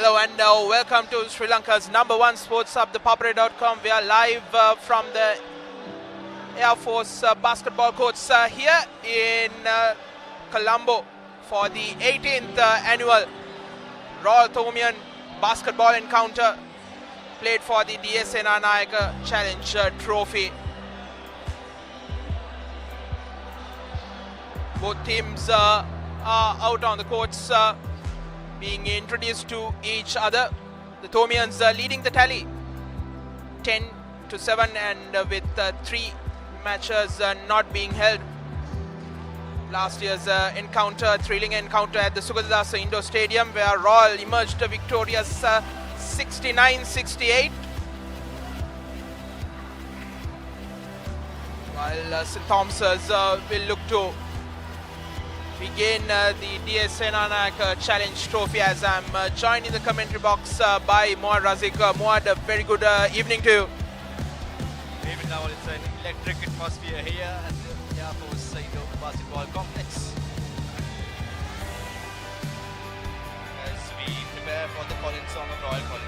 Hello and welcome to Sri Lanka's #1 sports hub, the Papare.com. We are live from the Air Force basketball courts here in Colombo for the 18th annual Royal-Thomian basketball encounter played for the Senanayake Challenge Trophy. Both teams are out on the courts being introduced to each other. The Thomians leading the tally 10-7 and with 3 matches not being held. Last year's encounter, thrilling encounter at the Sugatadasa Indoor Stadium where Royal emerged victorious 69-68. While St. Thomas's will look to begin the Senanayake Challenge Trophy, as I'm joined in the commentary box by Muad Razik. Muad, a very good evening to you. Even now it's an electric atmosphere here at the Air Force Indoor Basketball Complex as we prepare for the College Song of Royal College.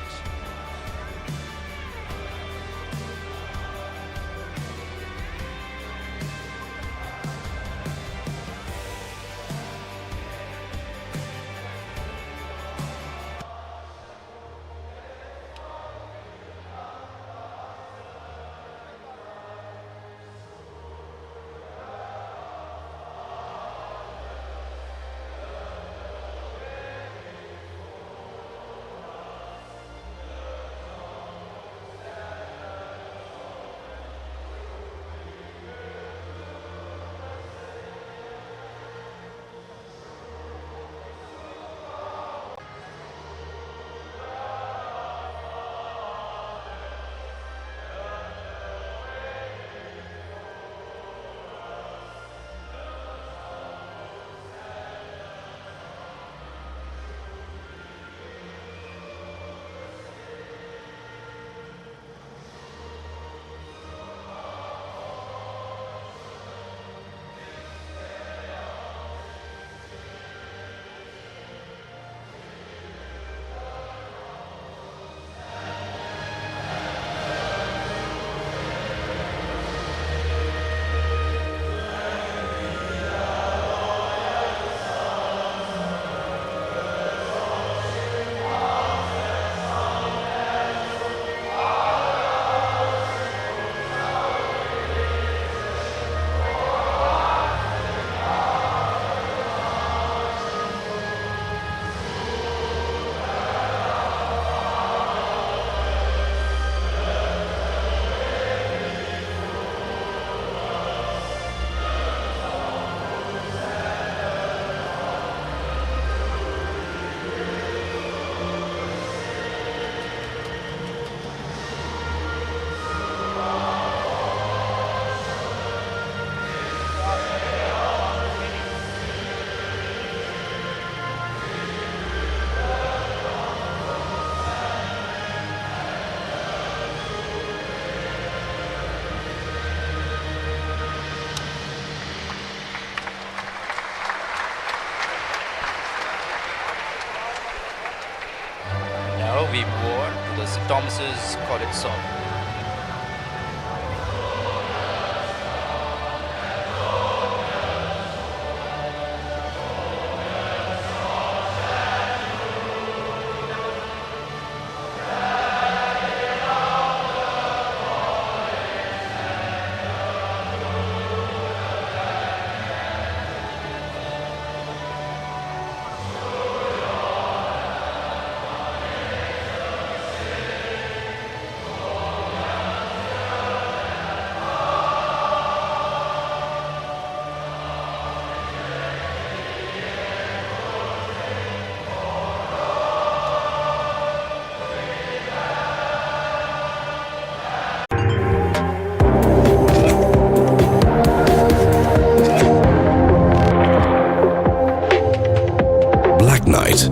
We move on to the St. Thomas's College Song.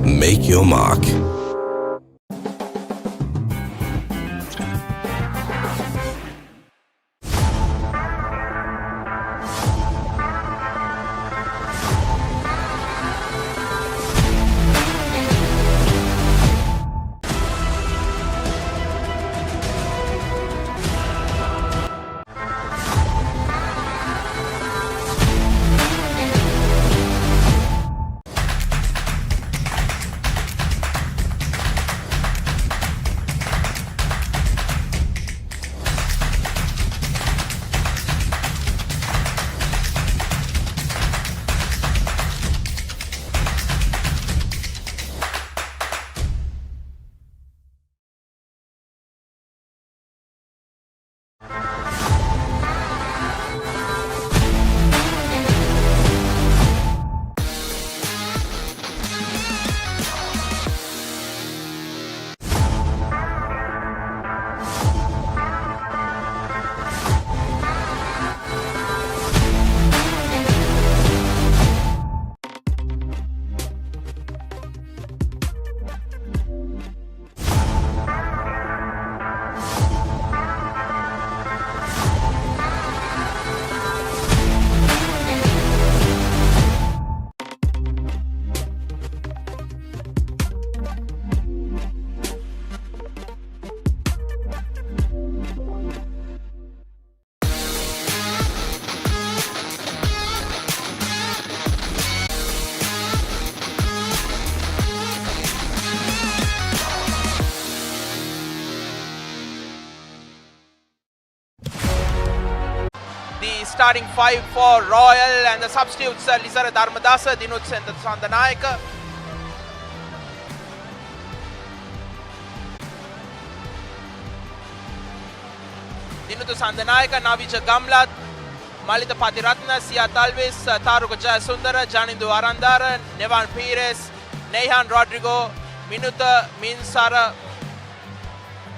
Make your mark. starting 5 for Royal, and the substitutes Lisara Dharmadasa, Dinut and Senanayake. Dinut Senanayake, Navija Gamlat, Malita Patiratna, Sia Talvis, Taruka Jayasundara, Janindu Arandara, Nevan Pires, Nehan Rodrigo, Minuta Minsara.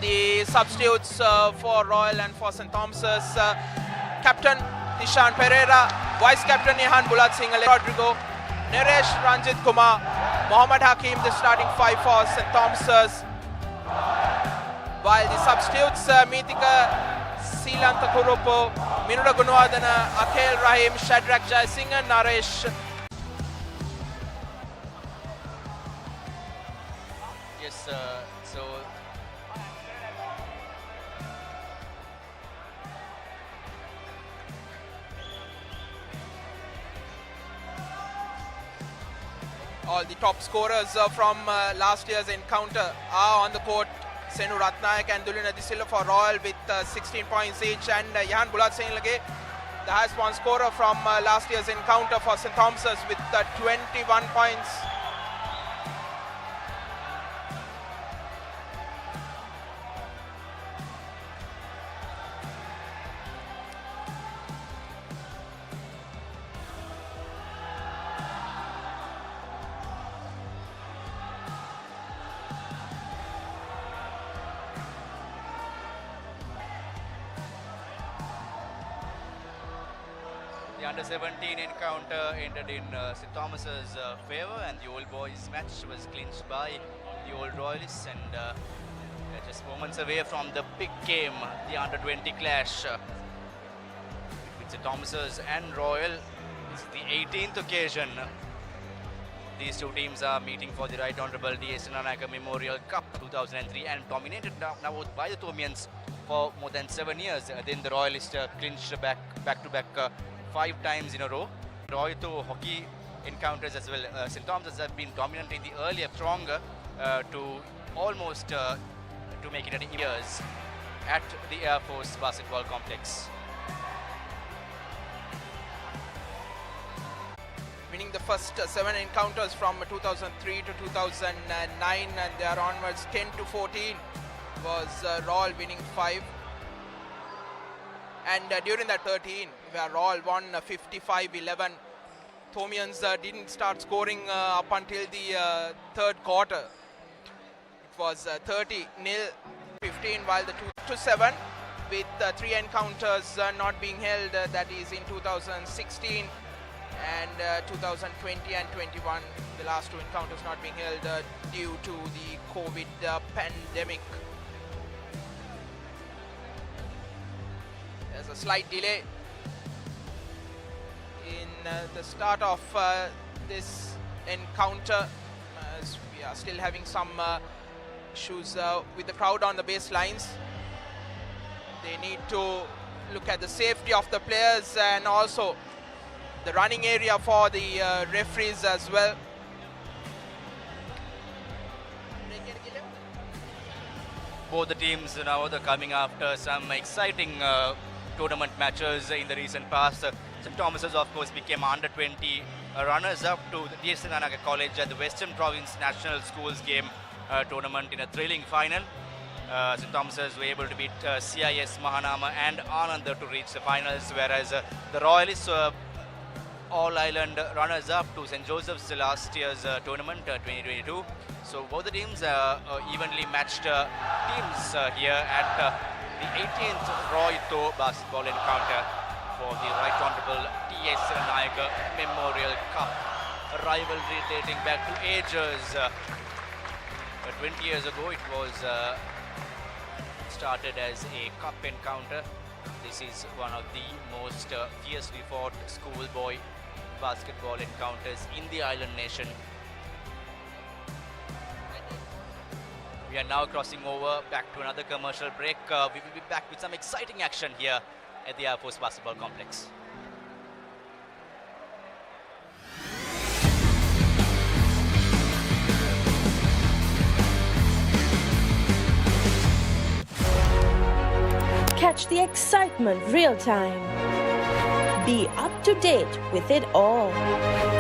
The substitutes for Royal and for St. Thomas's, Captain Tishan Pereira, Vice Captain Nehan Bulat Singh, Rodrigo, Naresh Ranjit Kumar, Mohammad Hakim, the starting 5 for St. Thomas's, while the substitutes Mithika Silanta Kurupo, Minuda Gunwadana, Akhil Rahim, Shadrach Jaisingh, Naresh. Yes, so all the top scorers from last year's encounter are on the court. Senu Ratnayak and Dulina Disilla for Royal with 16 points each, and Yahan Bulat Singh Lage, the highest point scorer from last year's encounter for St. Thomas's with 21 points. the under-17 encounter ended in St. Thomas's favour, and the old boys match was clinched by the old Royalists, and they're just moments away from the big game, the under-20 clash between St. Thomas's and Royal. It's the 18th occasion these two teams are meeting for the Right Honourable D.A. Senanayake Memorial Cup 2003, and dominated now by the Thomians for more than 7 years. Then the Royalists clinched back-to-back 5 times in a row. Royal hockey encounters as well. St. Thomas's have been dominant in the earlier, stronger to almost to make it at years at the Air Force Basketball Complex. Winning the first 7 encounters from 2003 to 2009, and there onwards 10 to 14 was Royal winning 5. And during that 13, where Royal won 55-11, Thomians didn't start scoring up until the third quarter. It was 30-0, 15, while the 2-7 with 3 encounters not being held, that is in 2016 and 2020 and 21, the last 2 encounters not being held due to the COVID pandemic. There's a slight delay in the start of this encounter, as we are still having some issues with the crowd on the baselines. They need to look at the safety of the players and also the running area for the referees as well. Both the teams now are coming after some exciting tournament matches in the recent past. St. Thomas's, of course, became under-20 runners-up to the D.A. Senanayake College at the Western Province National Schools Game tournament in a thrilling final. St. Thomas's were able to beat CIS, Mahanama and Ananda to reach the finals, whereas the Royalists were all-island runners-up to St. Joseph's last year's tournament, 2022. So both the teams evenly matched teams here at the 18th Royal-Thomian basketball encounter for the Right Honourable D.A. Senanayake Memorial Cup. A rivalry dating back to ages. 20 years ago it was started as a cup encounter. This is one of the most fiercely fought schoolboy basketball encounters in the island nation. We are now crossing over back to another commercial break. We will be back with some exciting action here at the Air Force Basketball Complex. Catch the excitement real time. Be up to date with it all.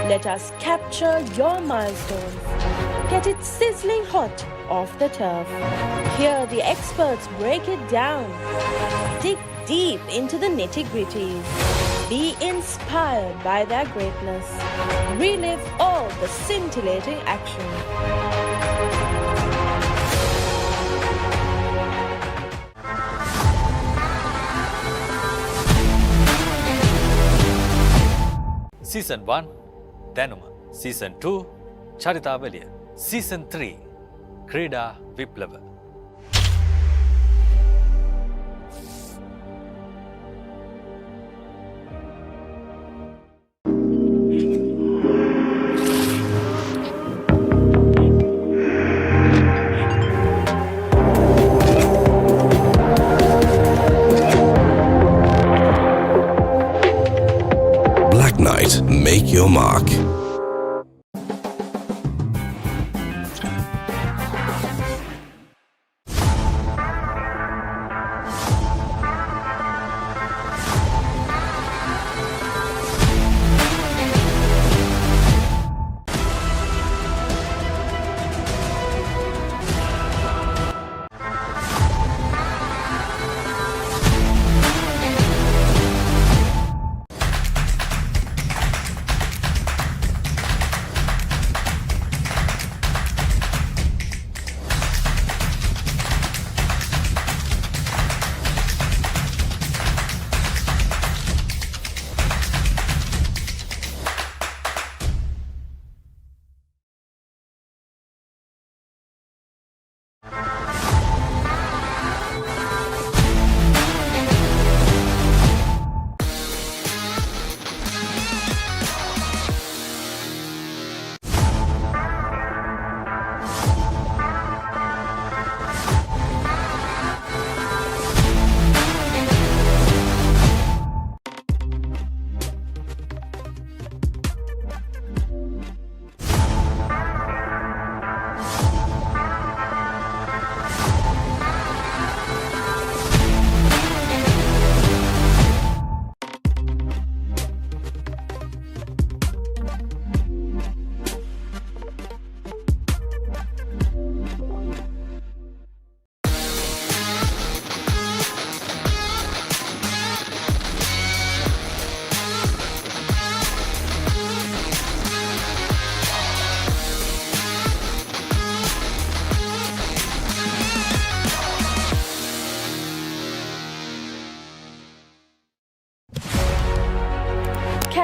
Let us capture your milestones. Get it sizzling hot off the turf. Hear the experts break it down. Dig deep into the nitty-gritties. Be inspired by their greatness. Relive all the scintillating action. Season 1 දැනුම Season 2 චරිතාවලිය Season 3 ක්‍රීඩා විප්ලව Make your mark.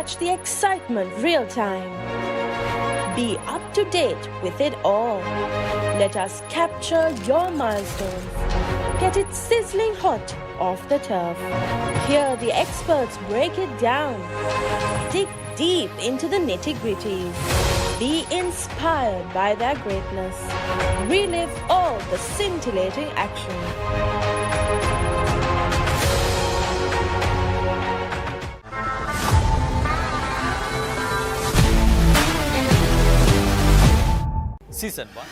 Catch the excitement real time. Be up to date with it all. Let us capture your milestones. Get it sizzling hot off the turf. Hear the experts break it down. Dig deep into the nitty-gritties. Be inspired by their greatness. Relive all the scintillating action. Season 1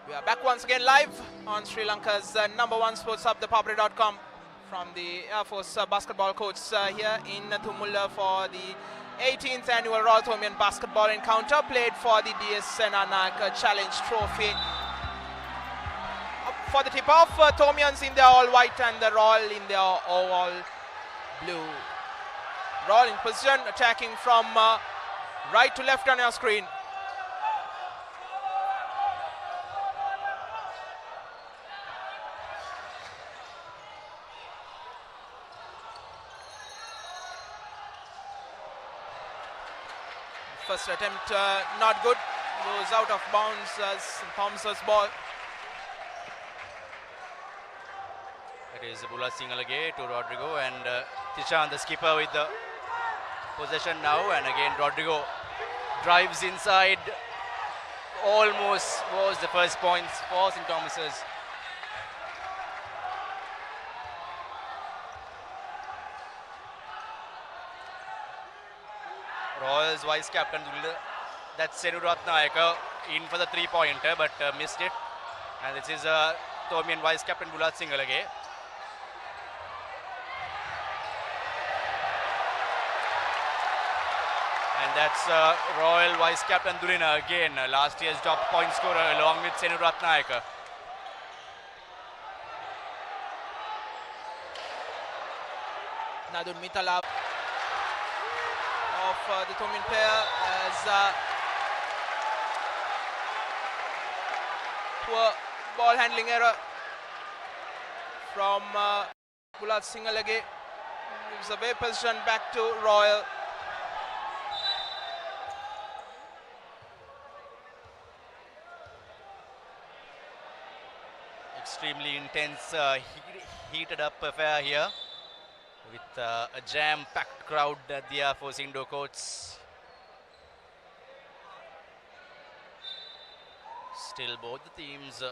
We are back once again live on Sri Lanka's number one sports hub, the Papare.com, from the Air Force basketball courts here in Thumulla for the 18th annual Royal-Thomian basketball encounter played for the DS Senanayake Challenge Trophy. For the tip-off, Thomians in their all-white and the Royal in their all-blue. Royal in position, attacking from right to left on your screen. First attempt not good, goes out of bounds as Thomas's ball. It is Bula Singalage to Rodrigo, and Tishan, the skipper, with the possession now. And again, Rodrigo drives inside. Almost was the first points for St. Thomas's. Royals vice captain, that's Senanayake. in for the three-pointer, but missed it. And this is Thomian Vice Captain Bulat Singalage. And that's Royal Vice Captain Dulina again, last year's top point scorer along with Senanayake. Nadun Mitala of the Thomian player as poor ball handling error from Bulat Singalage. Gives away possession back to Royal. Extremely intense, heated up affair here with a jam-packed crowd at the Air Force indoor courts. Still both the teams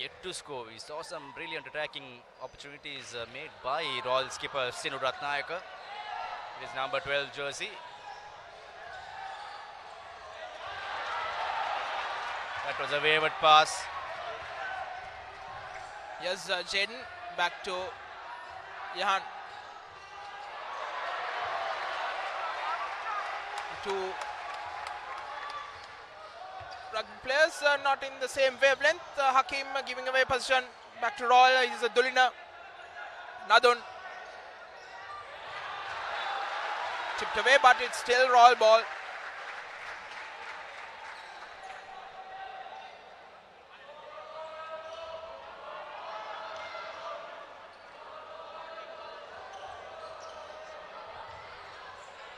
yet to score. We saw some brilliant attacking opportunities made by Royal skipper Sinu Ratnayake. It is number 12 jersey. That was a wayward pass. Yes, Jaden back to Yahan. Two rugby players not in the same wavelength. Hakim giving away position back to Royal. He's a Dulina. Nadun. Chipped away, but it's still Royal ball.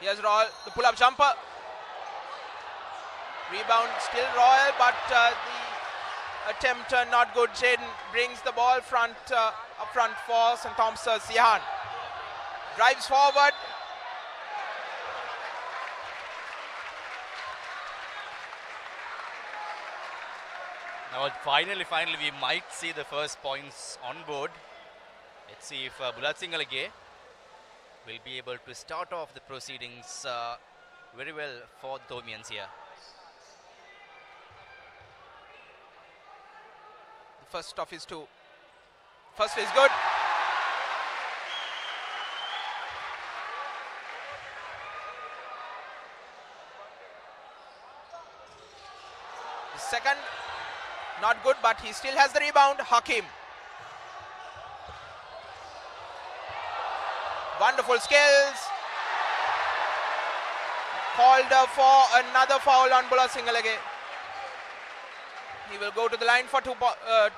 Here's Royal, the pull-up jumper. Rebound still Royal, but the attempt not good. Jaden brings the ball up front for St. Thomas's. Yahan drives forward. Now finally we might see the first points on board. Let's see if Bulat Singalage will be able to start off the proceedings very well for the Thomians here. The first of his two. First is good. The second, not good, but he still has the rebound. Hakim. Wonderful skills. Called for another foul on Bulat Singalage. He will go to the line for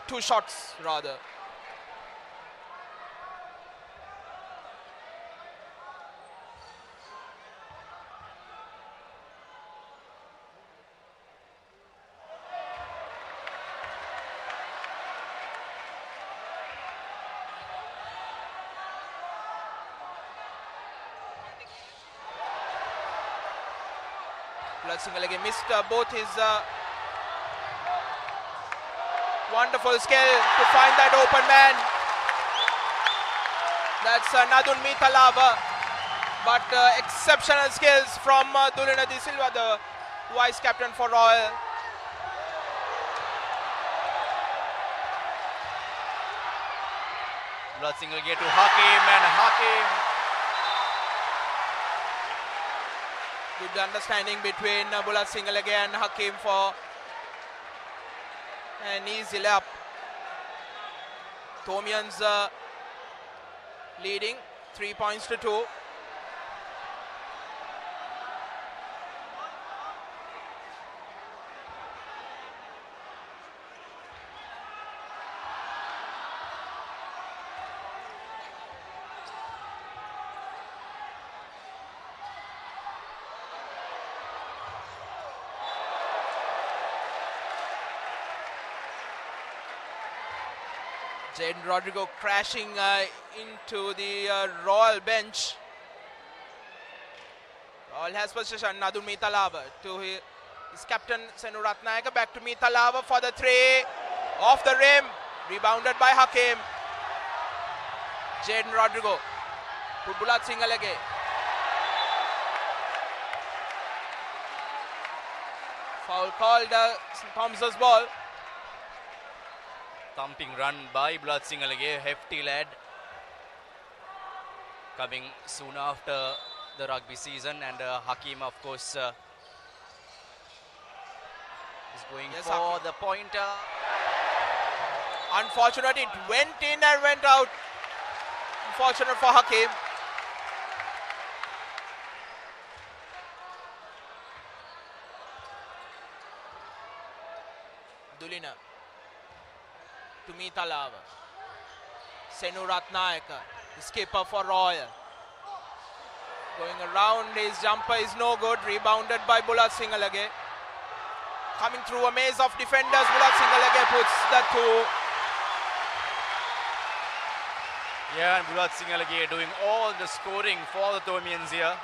two shots rather. Bulat Singalage missed both his wonderful skill to find that open man. That's Nadun Mithalava, but exceptional skills from Dulina De Silva, the vice captain for Royal. Bulat Singalage to Hakim, and Hakim. Good understanding between Bulat Singalage and Hakim for an easy layup. Thomians leading 3 points to 2. Jaden Rodrigo crashing into the Royal bench. Royal has possession. Nadun Mithalava to his captain Senu Ratnayake. Back to Mithalava for the three. Off the rim. Rebounded by Hakim. Jaden Rodrigo to Bulat Singalage. Foul called, St. Thomas's ball. Thumping run by Bulat Singalage, hefty lad. Coming soon after the rugby season, and Hakim, of course, is going Yes, for Hakim. the pointer. Unfortunate, it went in and went out. Unfortunate for Hakim. Dulina. Tumita Lava. Senanayake, the skipper for Royal. Going around, his jumper is no good. Rebounded by Bulat Singalage. Coming through a maze of defenders, Bulat Singalage puts the two. Yeah, and Bulat Singalage doing all the scoring for the Thomians here.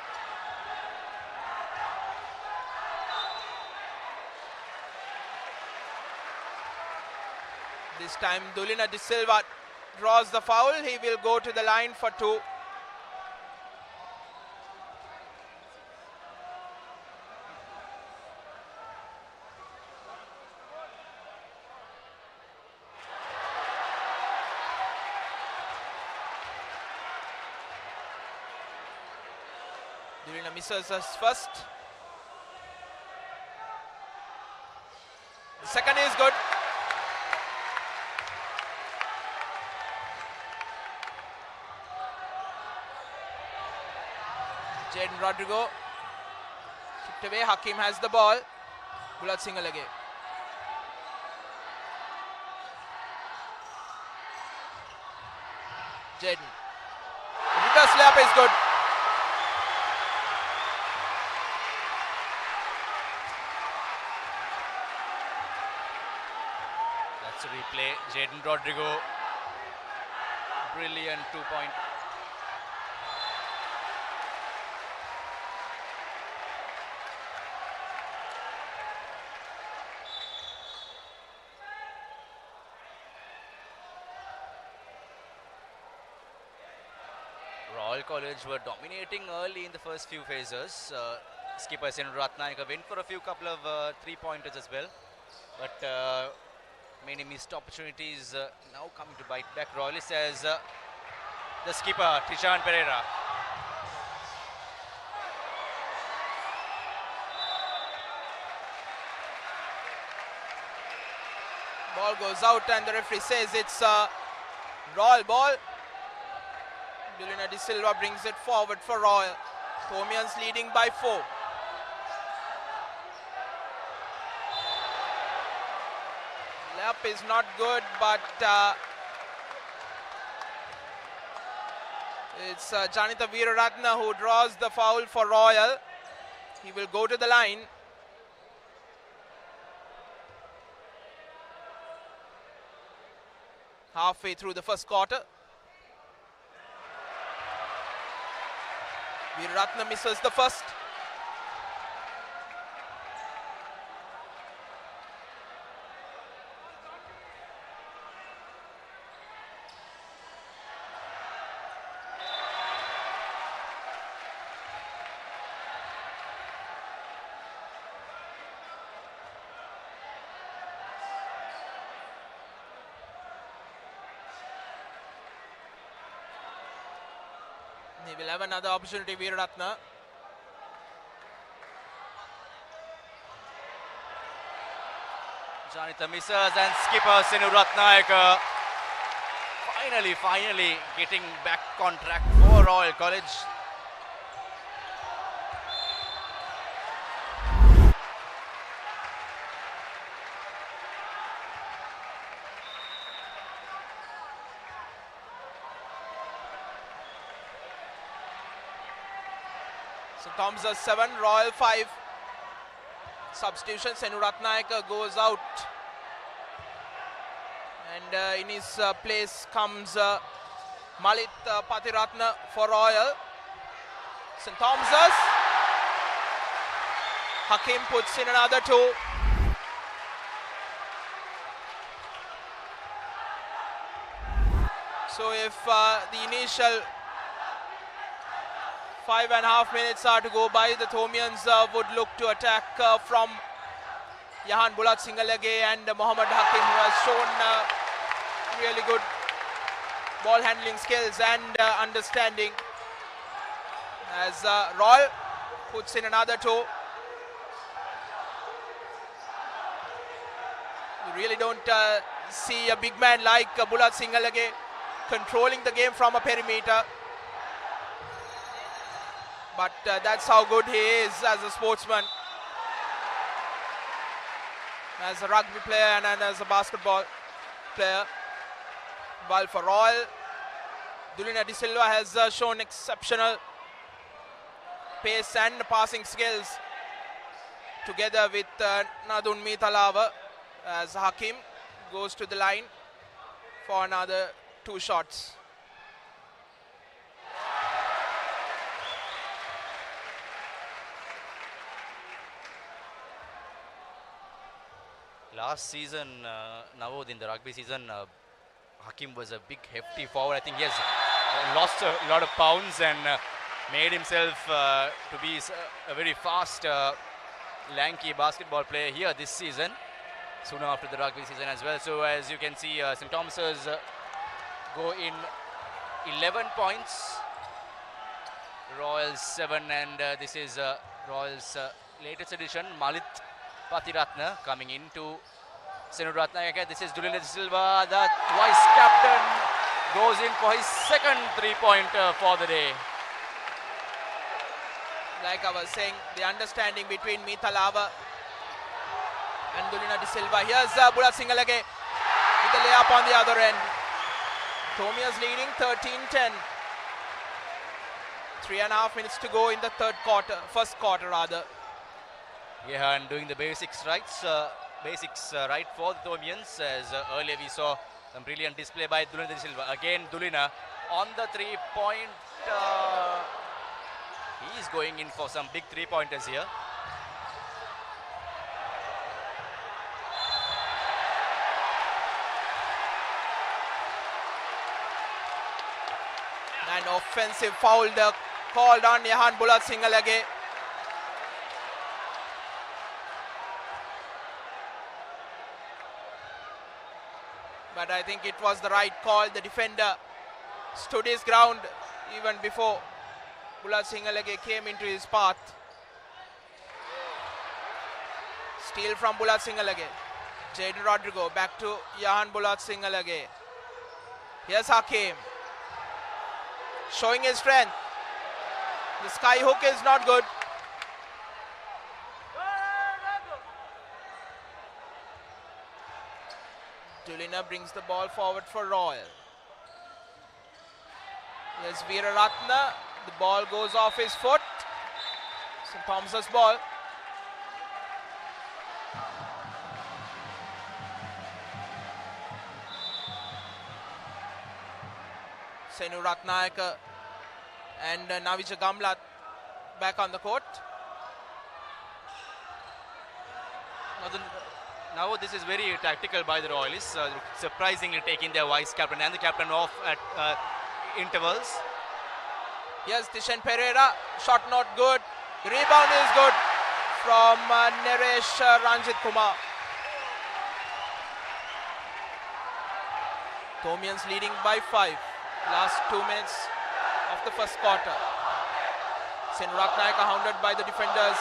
This time Dulina De Silva draws the foul. He will go to the line for two. Dulina misses us first. The second is good. Jaden Rodrigo kicked away. Hakim has the ball. Bulat Singalage. Jaden. The reverse layup is good. That's a replay. Jaden Rodrigo. Brilliant 2-point. Royal College were dominating early in the first few phases. Skipper Senanayake went for a couple of three-pointers as well. But many missed opportunities now coming to bite back. Royalists as the skipper, Tishan Pereira. Ball goes out and the referee says it's a Royal ball. Dulina De Silva brings it forward for Royal. Thomians leading by 4. Layup is not good, but it's Janitha Veeraratna who draws the foul for Royal. He will go to the line. Halfway through the first quarter. Veeraratna misses the first. He will have another opportunity, Veeraratna. Janitha misses and skipper Senanayake finally getting back on track for Royal College. St. Thomas's 7, Royal 5. Substitution, Senanayake goes out. And in his place comes Malit Patiratna for Royal. St. Thomas's. Hakim puts in another 2. So if the initial 5.5 minutes are to go by, the Thomians would look to attack from Yahan Bulat Singalage and Mohammad Hakim, who has shown really good ball handling skills and understanding. As Royal puts in another toe. You really don't see a big man like Bulat Singalage controlling the game from a perimeter. But that's how good he is as a sportsman, as a rugby player and as a basketball player. While for Royal, Dulina De Silva has shown exceptional pace and passing skills together with Nadun Mithalava, as Hakim goes to the line for another 2 shots. Last season, now in the rugby season, Hakim was a big, hefty forward. I think he has lost a lot of pounds and made himself to be a very fast, lanky basketball player here this season, soon after the rugby season as well. So as you can see, St. Thomas's go in 11 points, Royals 7, and this is Royals latest edition, Malit Patiratna coming into Senanayake. This is Dulina De Silva, the vice captain, goes in for his second 3-pointer for the day. Like I was saying, the understanding between Mithalava and Dulina De Silva. Here's Bulat Singalage with the layup on the other end. Thomia's leading 13-10. 3.5 minutes to go in the first quarter rather. Yeah, and doing the basics right for the Thomians, as earlier we saw some brilliant display by Dulina De Silva. Again, Dulina on the 3-point. He's going in for some big 3-pointers here. An offensive foul called on Yahan Bulat Singalage. But I think it was the right call. The defender stood his ground even before Bulat Singalage came into his path. Steal from Bulat Singalage. Jaden Rodrigo back to Yahan Bulat Singalage. Here's Hakim, showing his strength. The sky hook is not good. Dulina brings the ball forward for Royal. Here's Veeraratna. The ball goes off his foot. St. Thomas's ball. Senanayake and Navija Gamlat back on the court. Now this is very tactical by the Royalists, surprisingly taking their vice captain and the captain off at intervals. Here's Tishan Pereira, shot not good. The rebound is good from Naresh Ranjit Kumar. Thomians leading by 5. Last 2 minutes of the first quarter. Senanayake hounded by the defenders.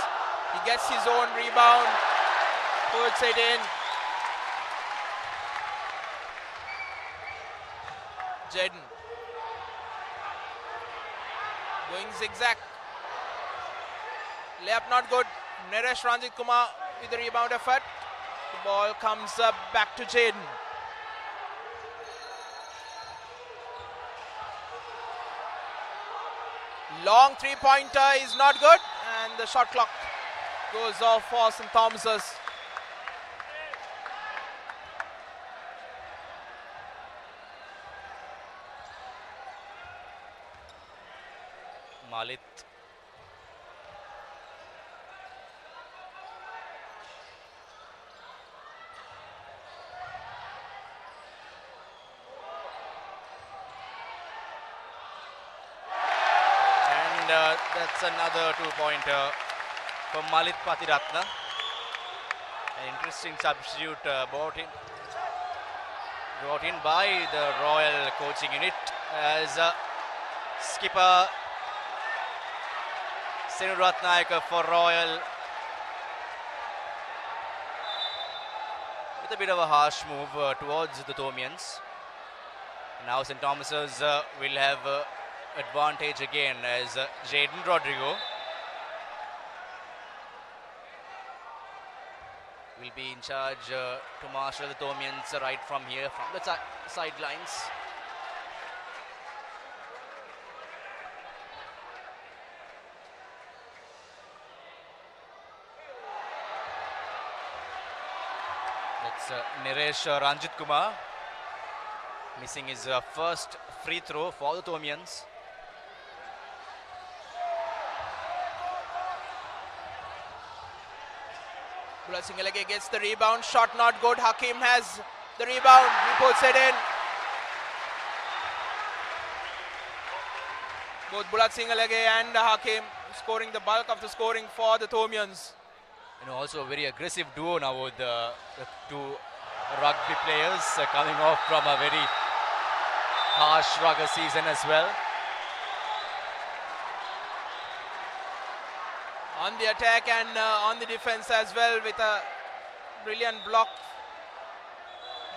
He gets his own rebound, puts it in. Jaden going zigzag. Layup not good. Naresh Ranjit Kumar with the rebound effort. The ball comes back to Jaden. Long 3-pointer is not good, and the shot clock goes off for St. Thomas's. Malit. That's another 2-pointer from Malit Patiratna. An interesting substitute brought in by the Royal coaching unit as skipper Senanayake for Royal with a bit of a harsh move towards the Thomians. Now St. Thomas's will have advantage again as Jaden Rodrigo will be in charge to marshal the Thomians right from here, from the sidelines. That's Niresh Ranjit Kumar missing his first free throw for the Thomians. Singalake gets the rebound, shot not good. Hakim has the rebound, he puts it in. Both Bulat Singalake and Hakim scoring the bulk of the scoring for the Thomians. Also a very aggressive duo now with the two rugby players coming off from a very harsh rugby season as well. On the attack and on the defense as well, with a brilliant block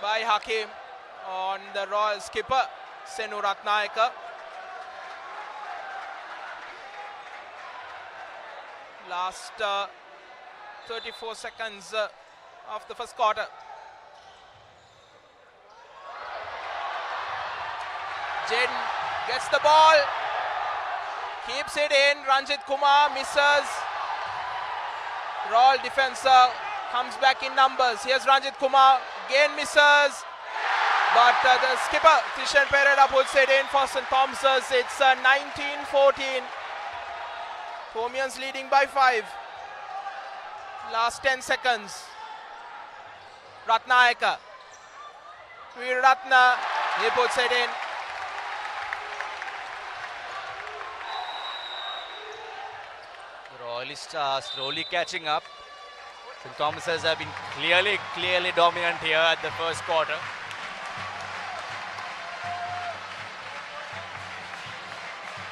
by Hakim on the Royal skipper Senanayake. Last 34 seconds of the first quarter. Jaden gets the ball, keeps it in. Ranjit Kumar misses. Royal defense comes back in numbers. Here's Ranjit Kumar, again misses. But the skipper, Tishan Pereira, puts it in for St. Thomas's. It's 19-14. Thomians leading by 5. Last 10 seconds. Ratnayake. Ratna, he puts it in. The Royalists are slowly catching up. St. Thomas's have been clearly dominant here at the first quarter.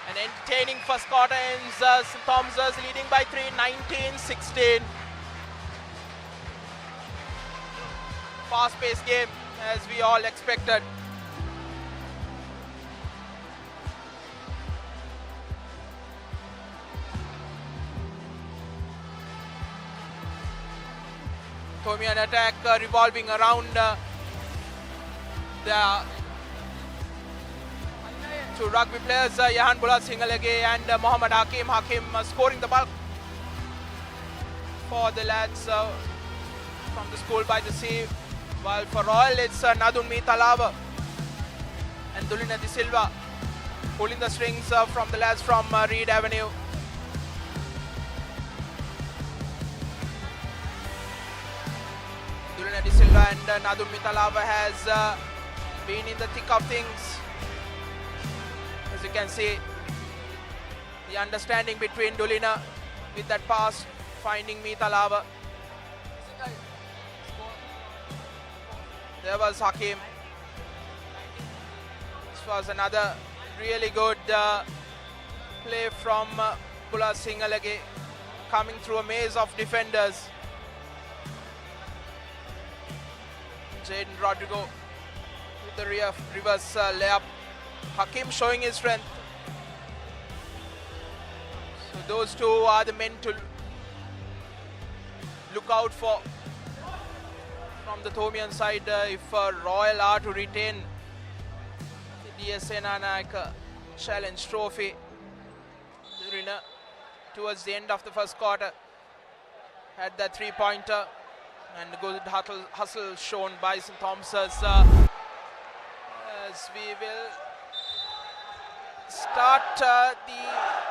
An entertaining first quarter ends. St. Thomas's leading by 3, 19-16. Fast-paced game as we all expected. Thomian attack revolving around the two rugby players, Yahan Bulat Singalake and Mohammad Hakim. Hakim scoring the bulk for the lads from the school by the sea. While for Royal, it's Nadun Meetalava and Dulina De Silva pulling the strings from the lads from Reed Avenue. Dulina De Silva and Nadun Meetalava has been in the thick of things. As you can see, the understanding between Dulina with that pass, finding Meetalava. There was Hakim. This was another really good play from Bulat Singalake, coming through a maze of defenders. Jaden Rodrigo with the reverse layup. Hakim showing his strength. So those two are the men to look out for from the Thomian side if Royal are to retain the DS Senanayake Challenge Trophy. The winner towards the end of the first quarter had that three-pointer and good hustle shown by St. Thomas's as we will start the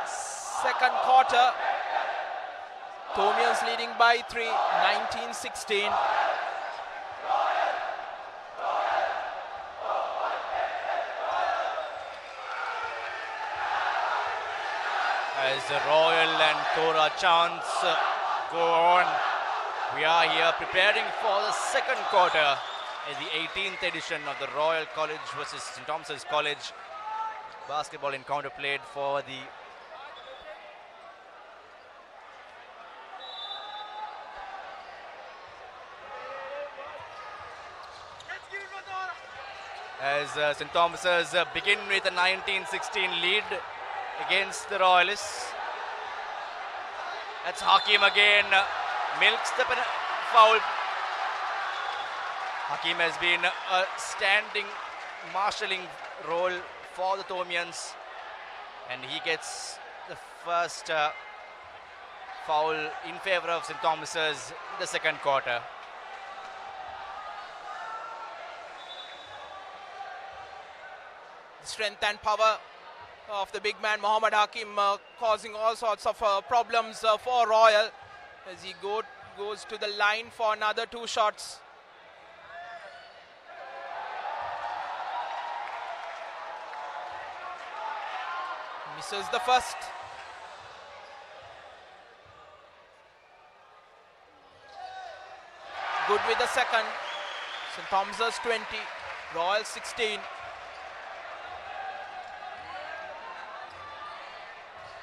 second quarter. Thomians leading by 3, 19-16. As the Royal and Thora chants go on We are here preparing for the second quarter in the 18th edition of the Royal College versus St. Thomas's College basketball encounter played for the as St. Thomas's begin with a 19-16 lead against the Royalists. That's Hakim again, milks the foul. Hakim has been a standing marshalling role for the Thomians, and he gets the first foul in favor of St. Thomas's in the second quarter. Strength and power of the big man Mohammad Hakim causing all sorts of problems for Royal as he goes to the line for another 2 shots. Misses the first. Good with the second. St. Thomas's 20, Royal 16.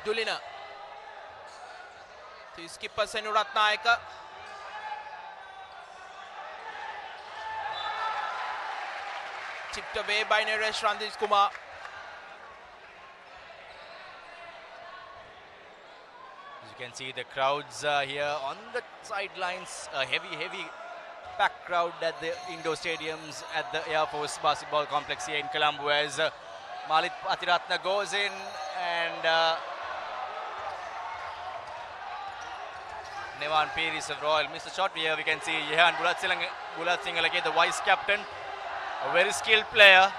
Dulina to skipper Senanayake. Chipped away by Naresh Randish Kumar. As you can see, the crowds here on the sidelines, a heavy packed crowd at the indoor stadiums at the Air Force basketball complex here in Colombo as Malit Patiratna goes in and Nevan Peris of Royal missed a shot. Here we can see Yehan Bulat Singalake, the vice captain, a very skilled player.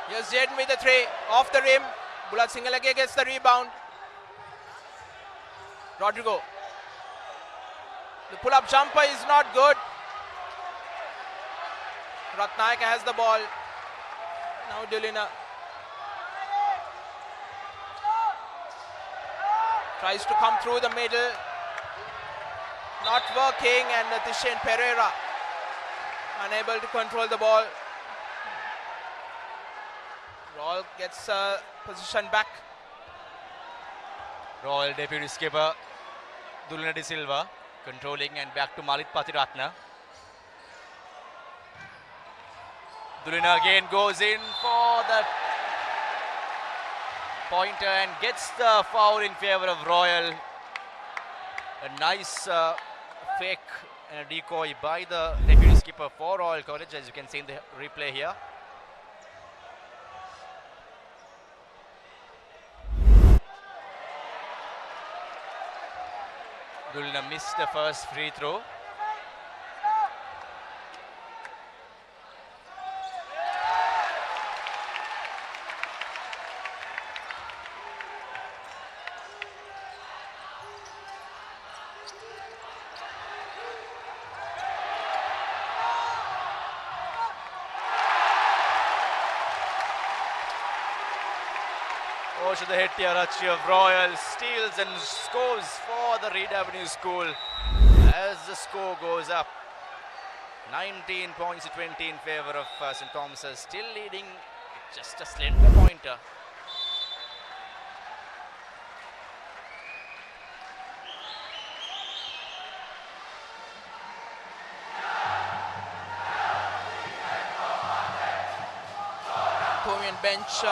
Here's Jaden with the 3 off the rim. Bulat Singalake gets the rebound. Rodrigo. The pull-up jumper is not good. Ratnayake has the ball. Now Dulina tries to come through the middle. Not working, and Tishen Pereira unable to control the ball. Royal gets position back. Royal deputy skipper Dulina De Silva controlling and back to Malit Patiratna. Dulina again goes in for the pointer and gets the foul in favor of Royal. A nice fake and a decoy by the deputy skipper for Royal College, as you can see in the replay here. Dulina missed the first free throw. To the head Tiarachi of Royal steals and scores for the Reed Avenue School as the score goes up 19 points to 20 in favor of St. Thomas's, still leading just a slender pointer. Thomian bench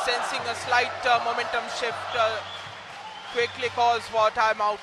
sensing a slight momentum shift, quickly calls for timeout.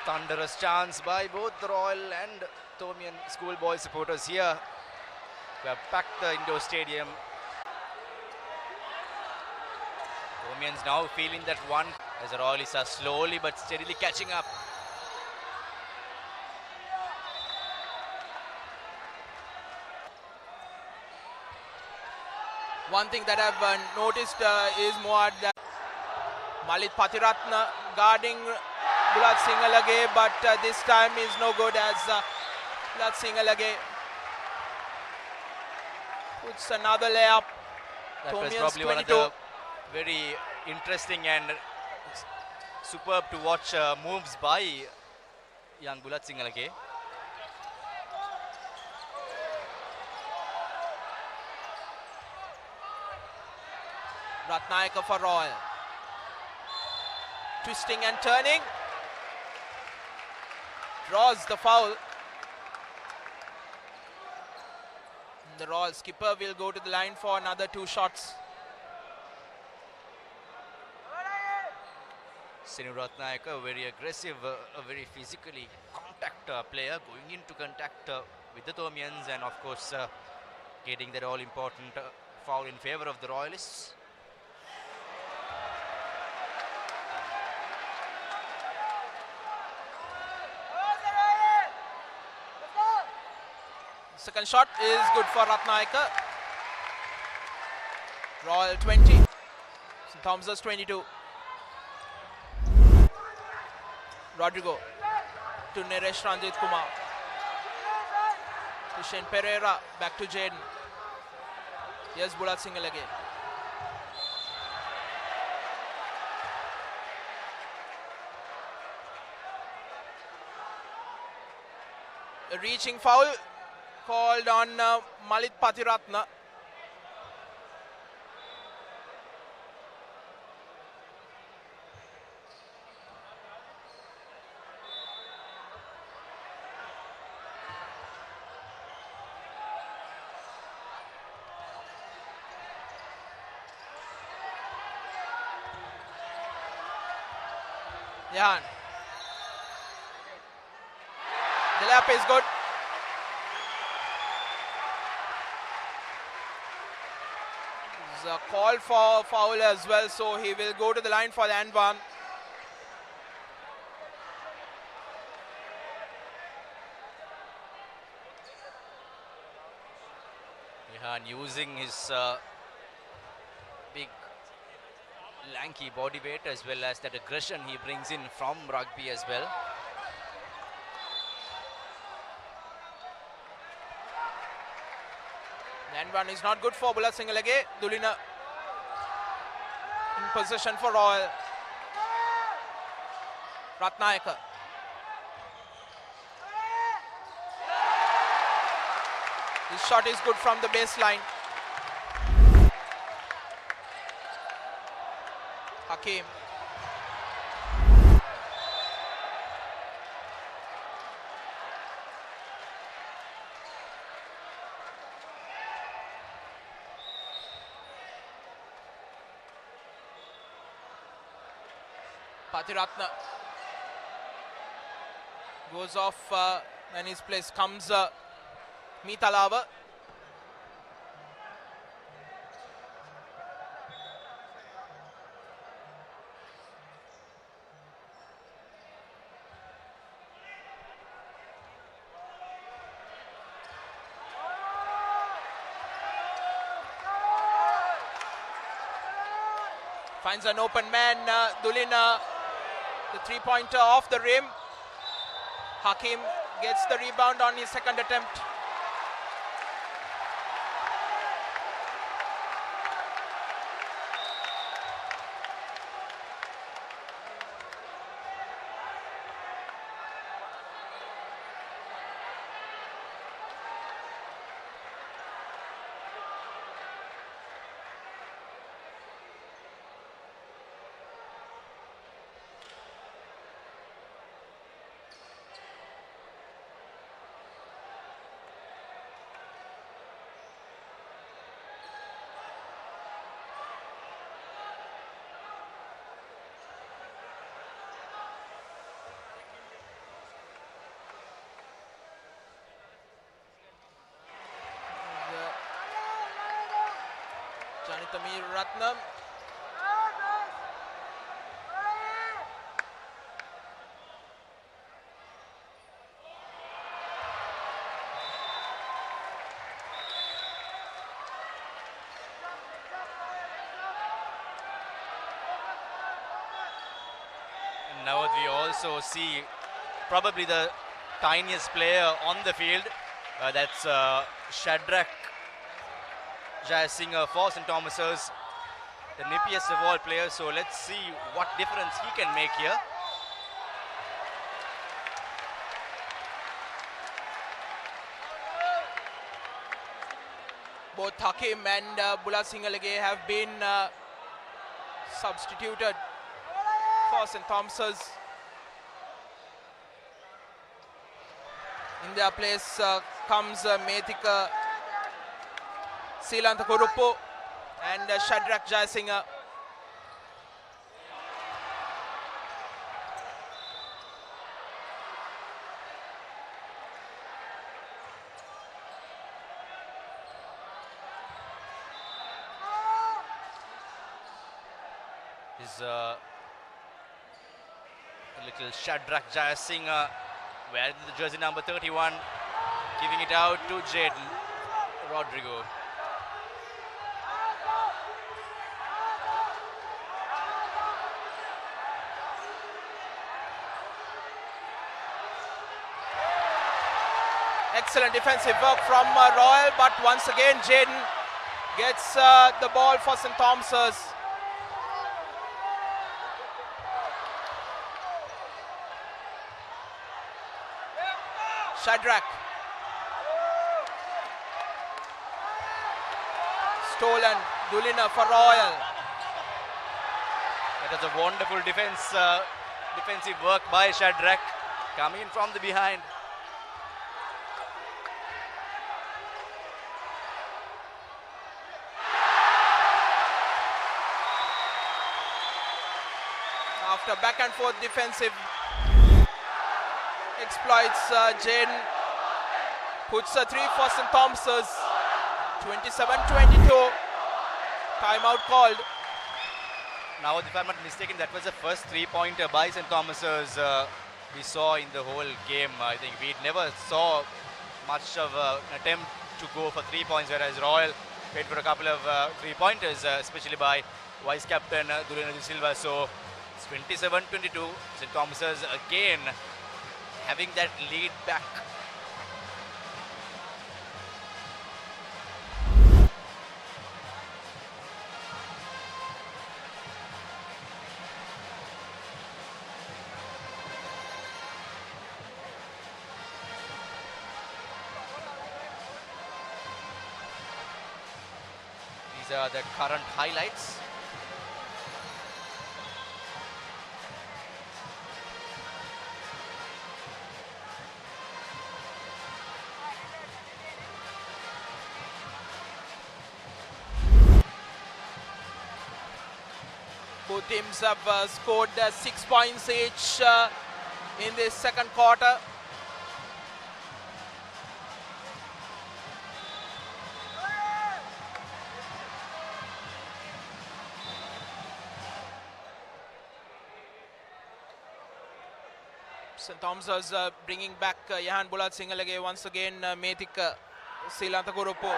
Thunderous chants by both the Royal and Thomian schoolboy supporters here. We have packed the indoor stadium. Thomians now feeling that one as the Royalists are slowly but steadily catching up. One thing that I've noticed is more that Malit Patiratna guarding Bulat Singalage, but this time is no good as Bulat Singalage puts another layup. That was Thomians probably one of 22. the very interesting and superb to watch moves by young Bulat Singalage. Ratnayaka for Royal. Twisting and turning. Draws the foul. The Royal skipper will go to the line for another 2 shots. Senanayake, a very aggressive, a very physically contact player, going into contact with the Thomians and of course getting that all-important foul in favor of the Royalists. Second shot is good for Ratnayaka. Royal 20, St. Thomas's 22. Rodrigo to Neresh Ranjit Kumar. To Shane Pereira, back to Jaden. Here's Bulat Singalage. A reaching foul called on Malit Patiratna. Yahan. The layup is good. A call for foul as well, so he will go to the line for the and one. Rehan using his big lanky body weight as well as that aggression he brings in from rugby as well. And one is not good for Bulat Singalage. Dulina in possession for Royal. Ratnayaka. This shot is good from the baseline. Hakim. Patiratna goes off and his place comes Mitalava. Finds an open man, Dulina. The 3-pointer off the rim. Hakim gets the rebound on his second attempt. Shanitami Ratnam. Now we also see probably the tiniest player on the field. That's Shadrach Jayasinghe for St. Thomas's, the nippiest of all players. So let's see what difference he can make here. Both Hakim and Bulat Singalage have been substituted for St. Thomas's. In their place comes Methika Silanta Kurupu and Shadrach Jayasinghe. Is little Shadrach Jayasinghe wearing the jersey number 31, giving it out to Jaden Rodrigo. Excellent defensive work from Royal, but once again Jaden gets the ball for St. Thomas's. Shadrach. Stolen. Dulina for Royal. That was a wonderful defensive work by Shadrach, coming in from the behind. After back and forth defensive exploits, Jaden puts a 3 for St. Thomas's. 27-22. Timeout called. Now, if I'm not mistaken, that was the first 3-pointer by St. Thomas's we saw in the whole game. I think we never saw much of an attempt to go for 3 points, whereas Royal paid for a couple of 3-pointers, especially by vice captain Durena De Silva. So it's 27-22. St. Thomas's again having that lead back. These are the current highlights. Both teams have scored 6 points each in this second quarter. St. Thomas's bringing back Yahan Bulat Singalage once again. Methik Silanta Kurupu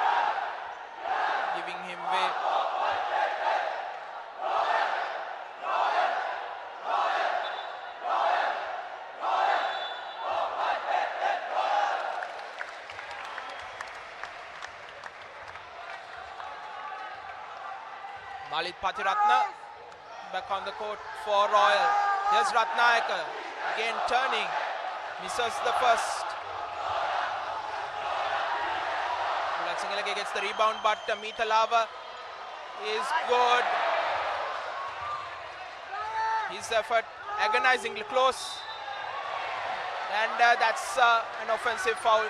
giving him way. Malit Patiratna back on the court for Royal. Here's Ratnayake again turning, misses the first. Bulat Singalage gets the rebound, but Meethalava is good. His effort agonizingly close, and that's an offensive foul.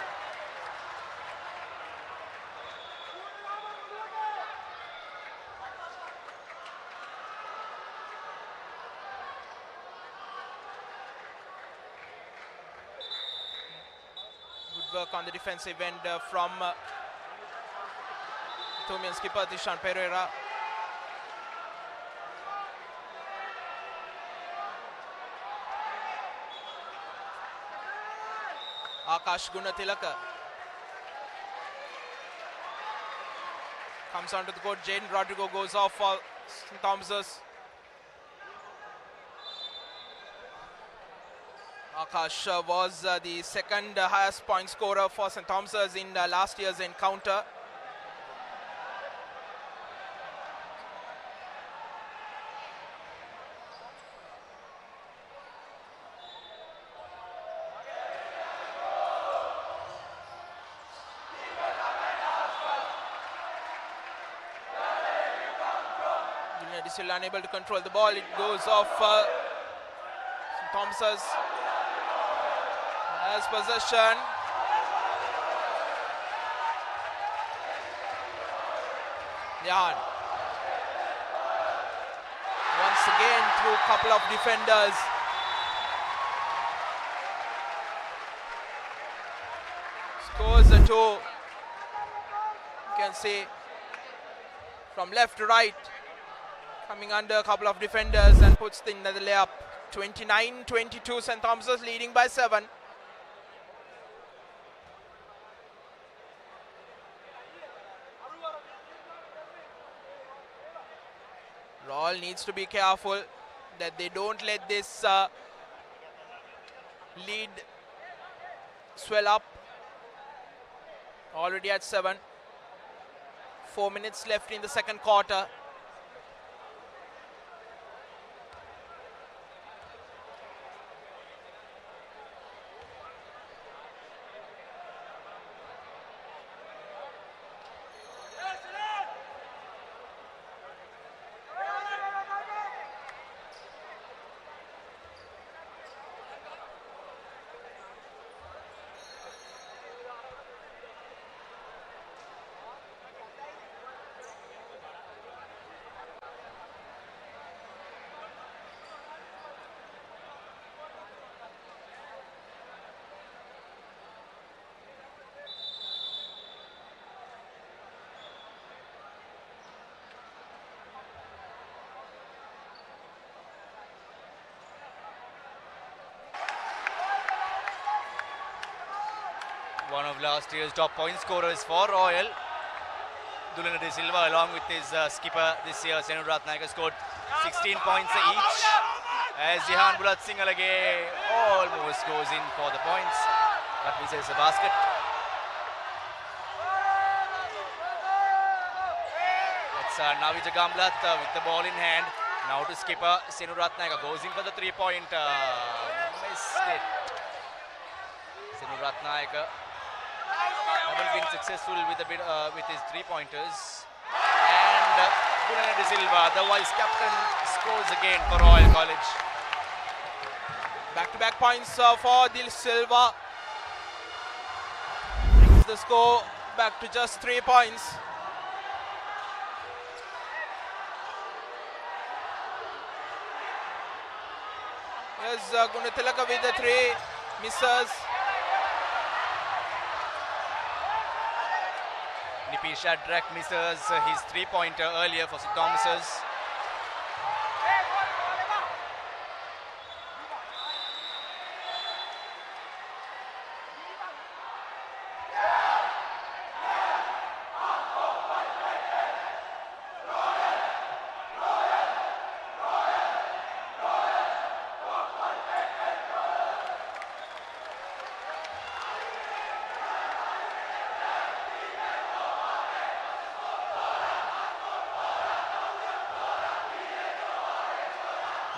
Work on the defensive end from Thomian skipper Tishan Pereira. Akash Gunatilaka comes onto the court. Jaden Rodrigo goes off for St. Thomas's. Akash was the second highest point scorer for St. Thomas's in last year's encounter. Is still unable to control the ball. It goes off St. Thomas's. Has possession. Yahan once again through a couple of defenders. Scores a two. You can see from left to right, coming under a couple of defenders and puts the another layup. 29-22, St. Thomas's leading by 7. Royal needs to be careful that they don't let this lead swell up. Already at 7. 4 minutes left in the second quarter. One of last year's top point scorers for Royal. Dulana De Silva along with his skipper this year, Senanayake, scored 16 points each. As Jihan Bulat Singalage almost goes in for the points, but misses the basket. That's Navija Gamblat with the ball in hand. Now to skipper Senanayake, goes in for the 3-point. Missed it. Senanayake haven't been successful with a bit with his 3-pointers. And Dulana De Silva, the vice captain, scores again for Royal College. Back-to-back points for De Silva. Brings the score back to just 3 points. Here's Gunatilaka with the 3. Misses. Nipi Shadrack misses his 3-pointer earlier for St. Thomas's.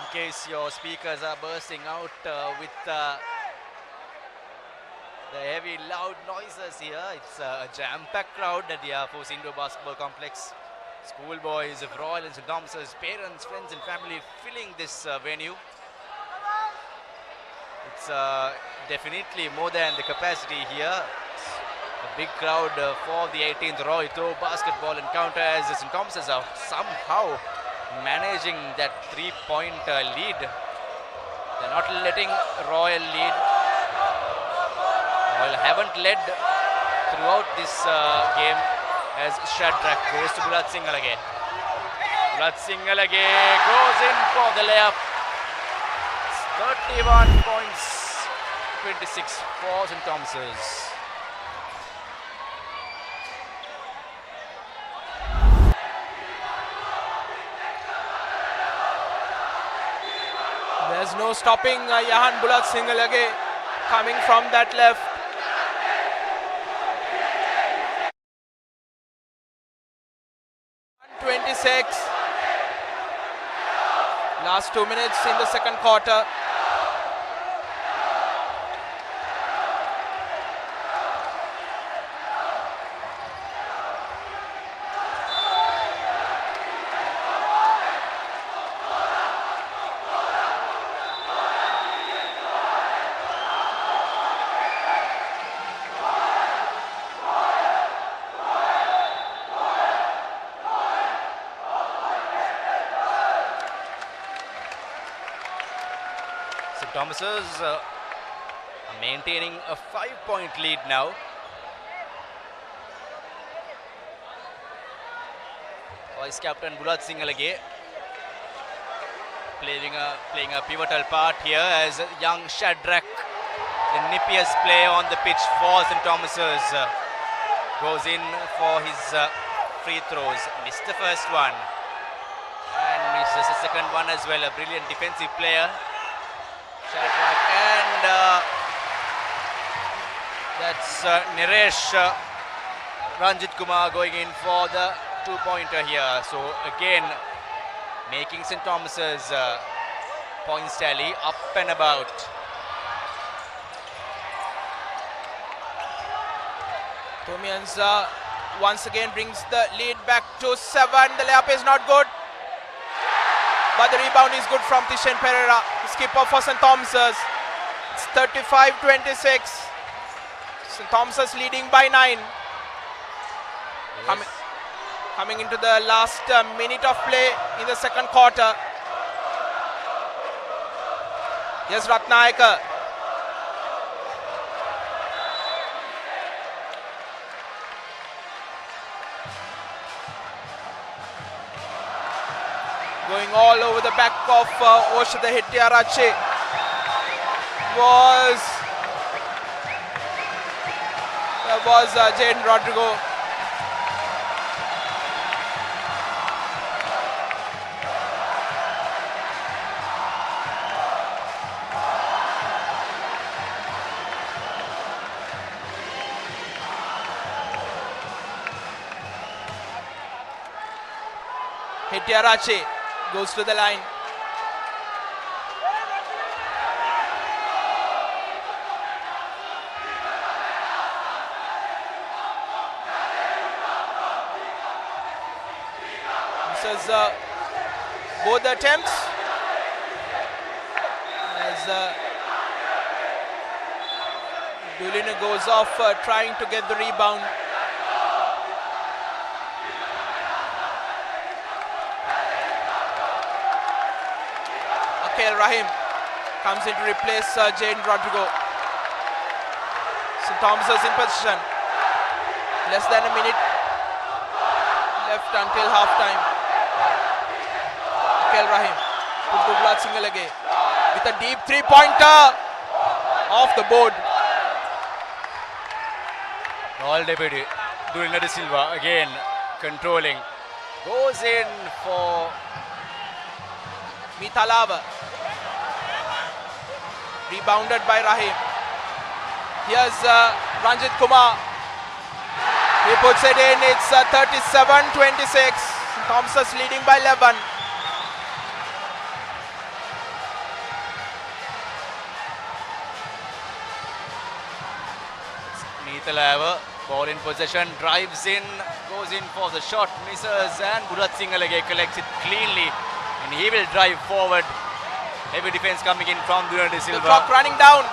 In case your speakers are bursting out with the heavy loud noises here, it's a jam-packed crowd at the Air Force Indoor Basketball Complex. Schoolboys of Royal and St. Thomas's, parents, friends and family filling this venue. It's definitely more than the capacity here. A big crowd for the 18th Royal basketball encounter as St. Thomas's are somehow managing that 3-point lead. They're not letting Royal lead. Royal haven't led throughout this game as Shadrack goes to Bulat Singalage. Bulat Singalage goes in for the layup. It's 31 points 26 for St. Thomas's. There's no stopping Yahan Bulat Singalage coming from that left. Last 2 minutes in the second quarter. St. Thomas's are maintaining a 5-point lead now. Vice captain Bulat Singalage playing a pivotal part here as young Shadrach, the nippiest player on the pitch for St. Thomas's, goes in for his free throws. Missed the first one and misses the second one as well. A brilliant defensive player, Shadrach, and that's Niresh Ranjit Kumar going in for the two-pointer here. So again, making St. Thomas's points tally up and about. Thomians once again brings the lead back to 7. The layup is not good, but the rebound is good from Tishan Pereira, skipper for St. Thomas's. It's 35-26. St. Thomas's leading by 9. Yes. Coming into the last minute of play in the second quarter. Yes, Ratnayake. Going all over the back of Oshada Hettiarache was Jaden Rodrigo. Hettiarache goes to the line. This is both attempts as Dulina goes off trying to get the rebound. Rahim comes in to replace Jaden Rodrigo. St. Thomas's in position. Less than a minute left until half time. Rahim to Bulat Singalage with a deep three-pointer off the board. All deputy Dulina de Silva again controlling, goes in for Mithalava. Rebounded by Rahim. Here's Ranjit Kumar. He puts it in. It's 37-26. Thomas's leading by 11. Mithalava, ball in possession, drives in, goes in for the shot, misses, and Bulat Singalage collects it cleanly, and he will drive forward. Heavy defense coming in from Dulina de Silva. The clock running down.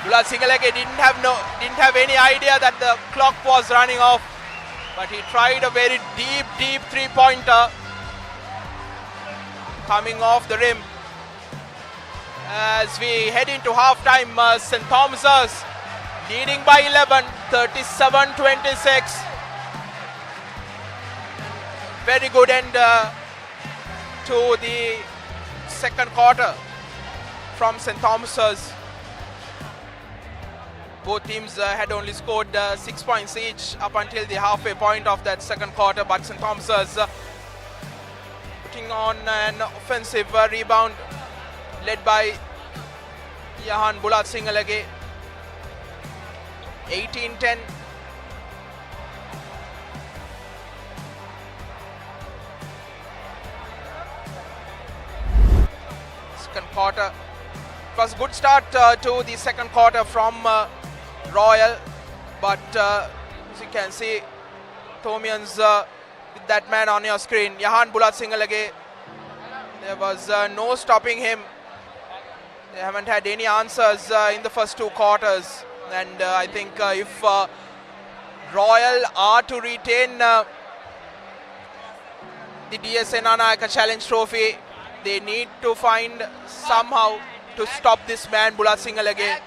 Bulat Singalage didn't have any idea that the clock was running off, but he tried a very deep three-pointer coming off the rim. As we head into halftime, St. Thomas's leading by 11, 37-26. Very good end to the second quarter from St. Thomas's. Both teams had only scored 6 points each up until the halfway point of that second quarter, but St. Thomas's putting on an offensive rebound led by Yahan Bulat Singalage. 18-10. Second quarter. It was a good start to the second quarter from Royal, but as you can see, Thomians with that man on your screen, Yahan Bulat Singalage, there was no stopping him. They haven't had any answers in the first 2 quarters, and I think if Royal are to retain the DS Senanayake Challenge Trophy, they need to find somehow to stop this man Bulat Singalage.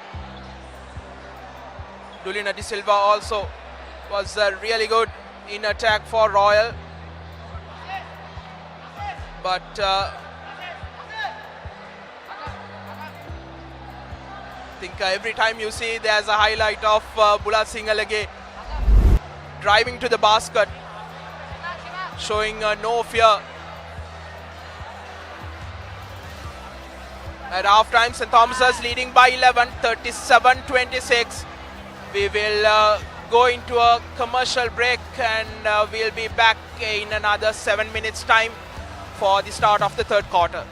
Dulina De Silva also was really good in attack for Royal, but I think every time you see there's a highlight of Bulat Singalage driving to the basket, showing no fear. At halftime, St. Thomas's leading by 11, 37-26. We will go into a commercial break, and we'll be back in another 7 minutes time for the start of the third quarter.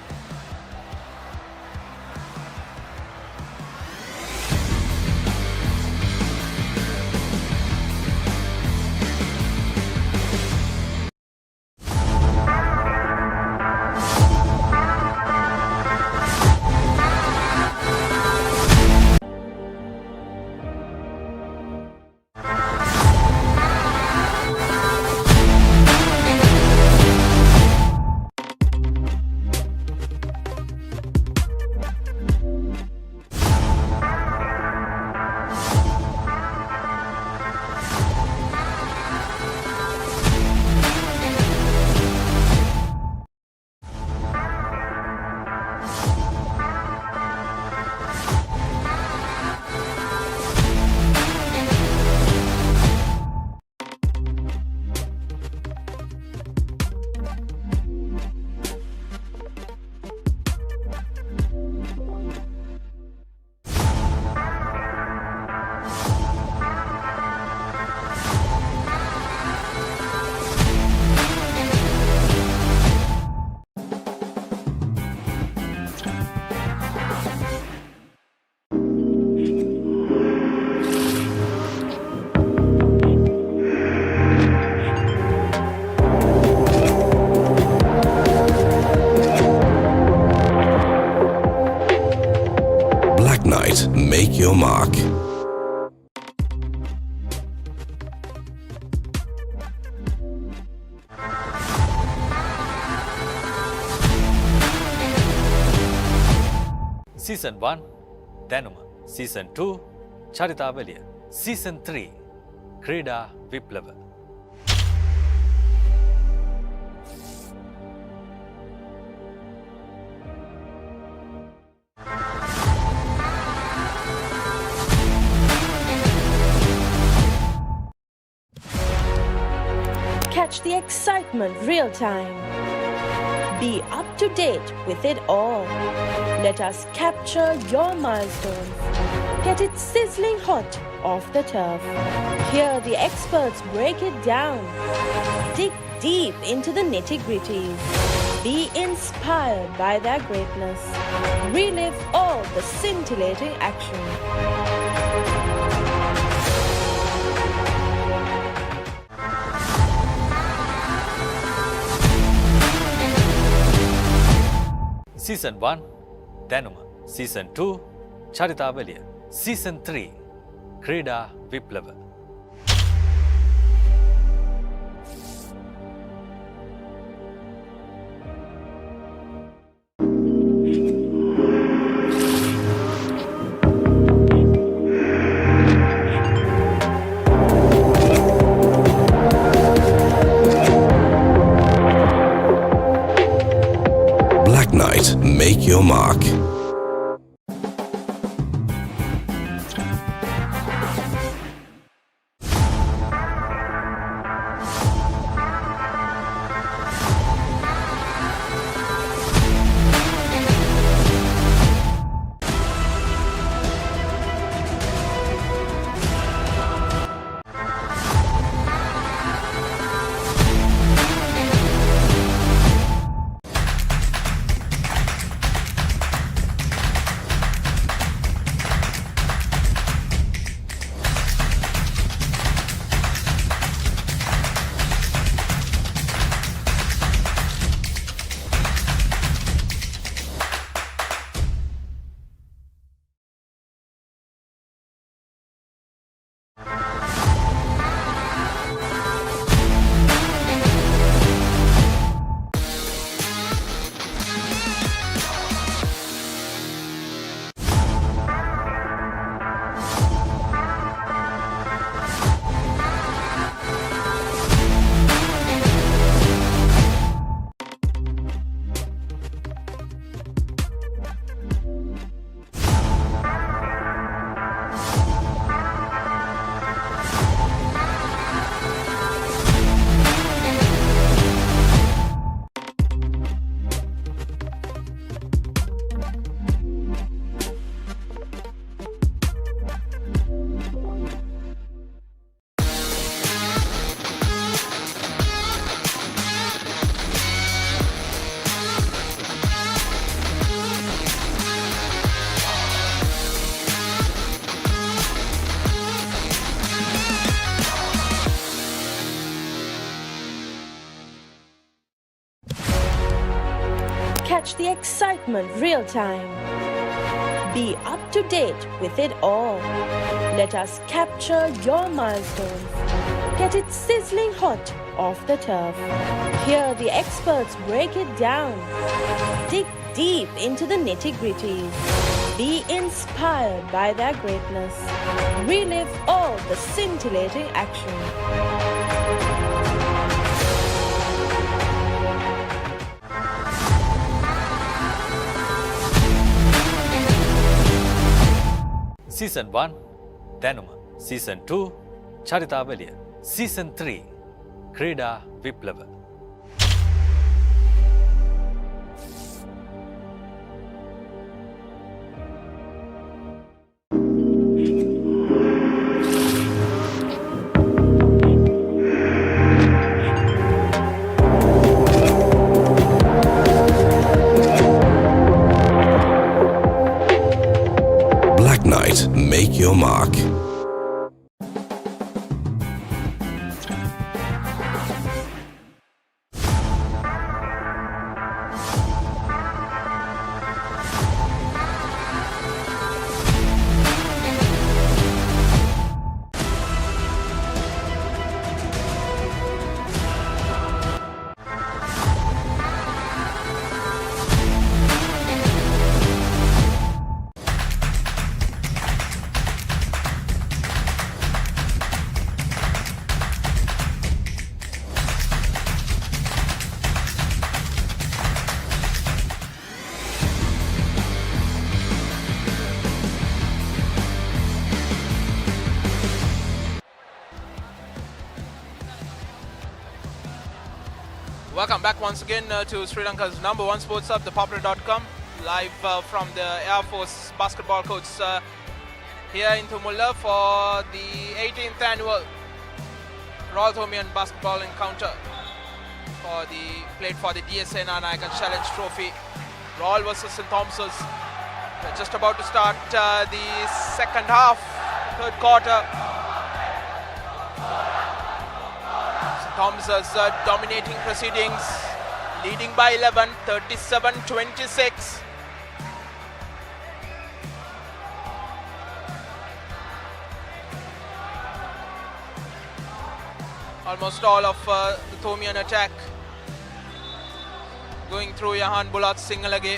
Make your mark. Season 1 Danuma, Season 2 Charitavaliya, Season 3 Krida Viplava. Catch the excitement real time. Be up to date with it all. Let us capture your milestones. Get it sizzling hot off the turf. Hear the experts break it down. Dig deep into the nitty-gritties. Be inspired by their greatness. Relive all the scintillating action. Season 1 Danuma, Season 2 Charitavaliya, Season 3 Krida Viplava. your mark. Catch the excitement real time. Be up to date with it all. Let us capture your milestones. Get it sizzling hot off the turf. Hear the experts break it down. Dig deep into the nitty-gritties. Be inspired by their greatness. Relive all the scintillating action. Season 1 දැනුම Season 2 චරිතාවලිය Season 3 ක්‍රීඩා විප්ලව Make your mark. Welcome back once again to Sri Lanka's #1 sports hub, the Papare.com, live from the Air Force basketball courts here in Tumulla for the 18th annual Royal-Thomian basketball encounter played for the Senanayake Challenge Trophy. Royal versus St. Thomas's. We're just about to start the second half, third quarter. Thomas's dominating proceedings, leading by 11, 37-26. Almost all of the Thomian attack going through Yahan Bulat Singalage.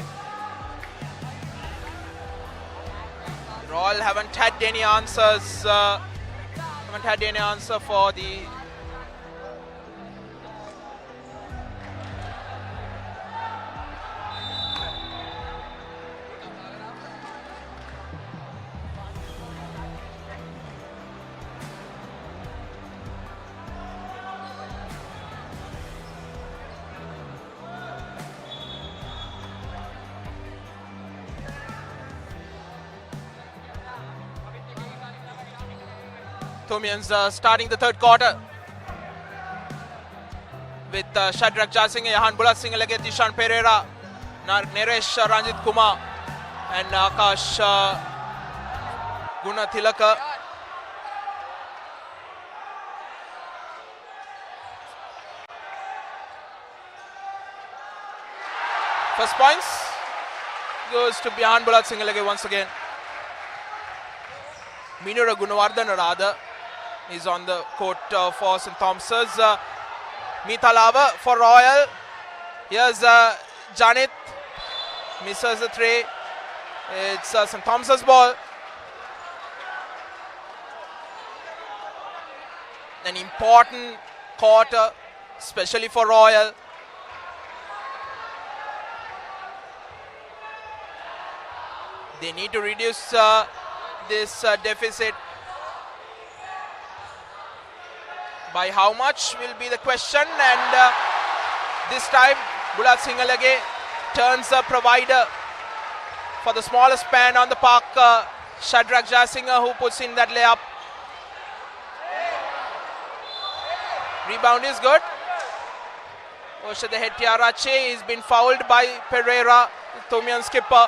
Royal haven't had any answers. Haven't had any answer for the Thomians starting the third quarter with Shadrach Jasinghe, Yahan Bulat Singalage, Tishan Pereira, Neresh Ranjit Kumar and Akash Guna Tilaka. First points goes to Yahan Bulat Singalage once again. Minura Gunawardhan Radha is on the court for St. Thomas's. Mithalava for Royal. Here's Janit. Misses the three. It's St. Thomas's ball. An important quarter, especially for Royal. They need to reduce this deficit. By how much will be the question, and this time Bulat Singalage turns a provider for the smallest man on the park, Shadrach Jasinghe, who puts in that layup. Rebound is good. Oshade Hettiarache has been fouled by Pereira, Thomian skipper.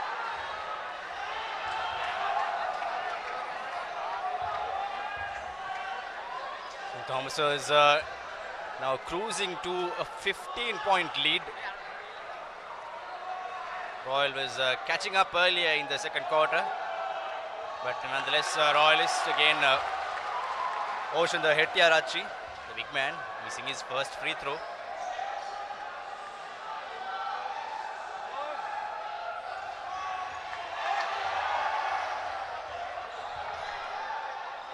Thomas is now cruising to a 15-point lead. Royal was catching up earlier in the second quarter, but nonetheless Royalists again. Oshanda Hettiarache, the big man, missing his first free throw.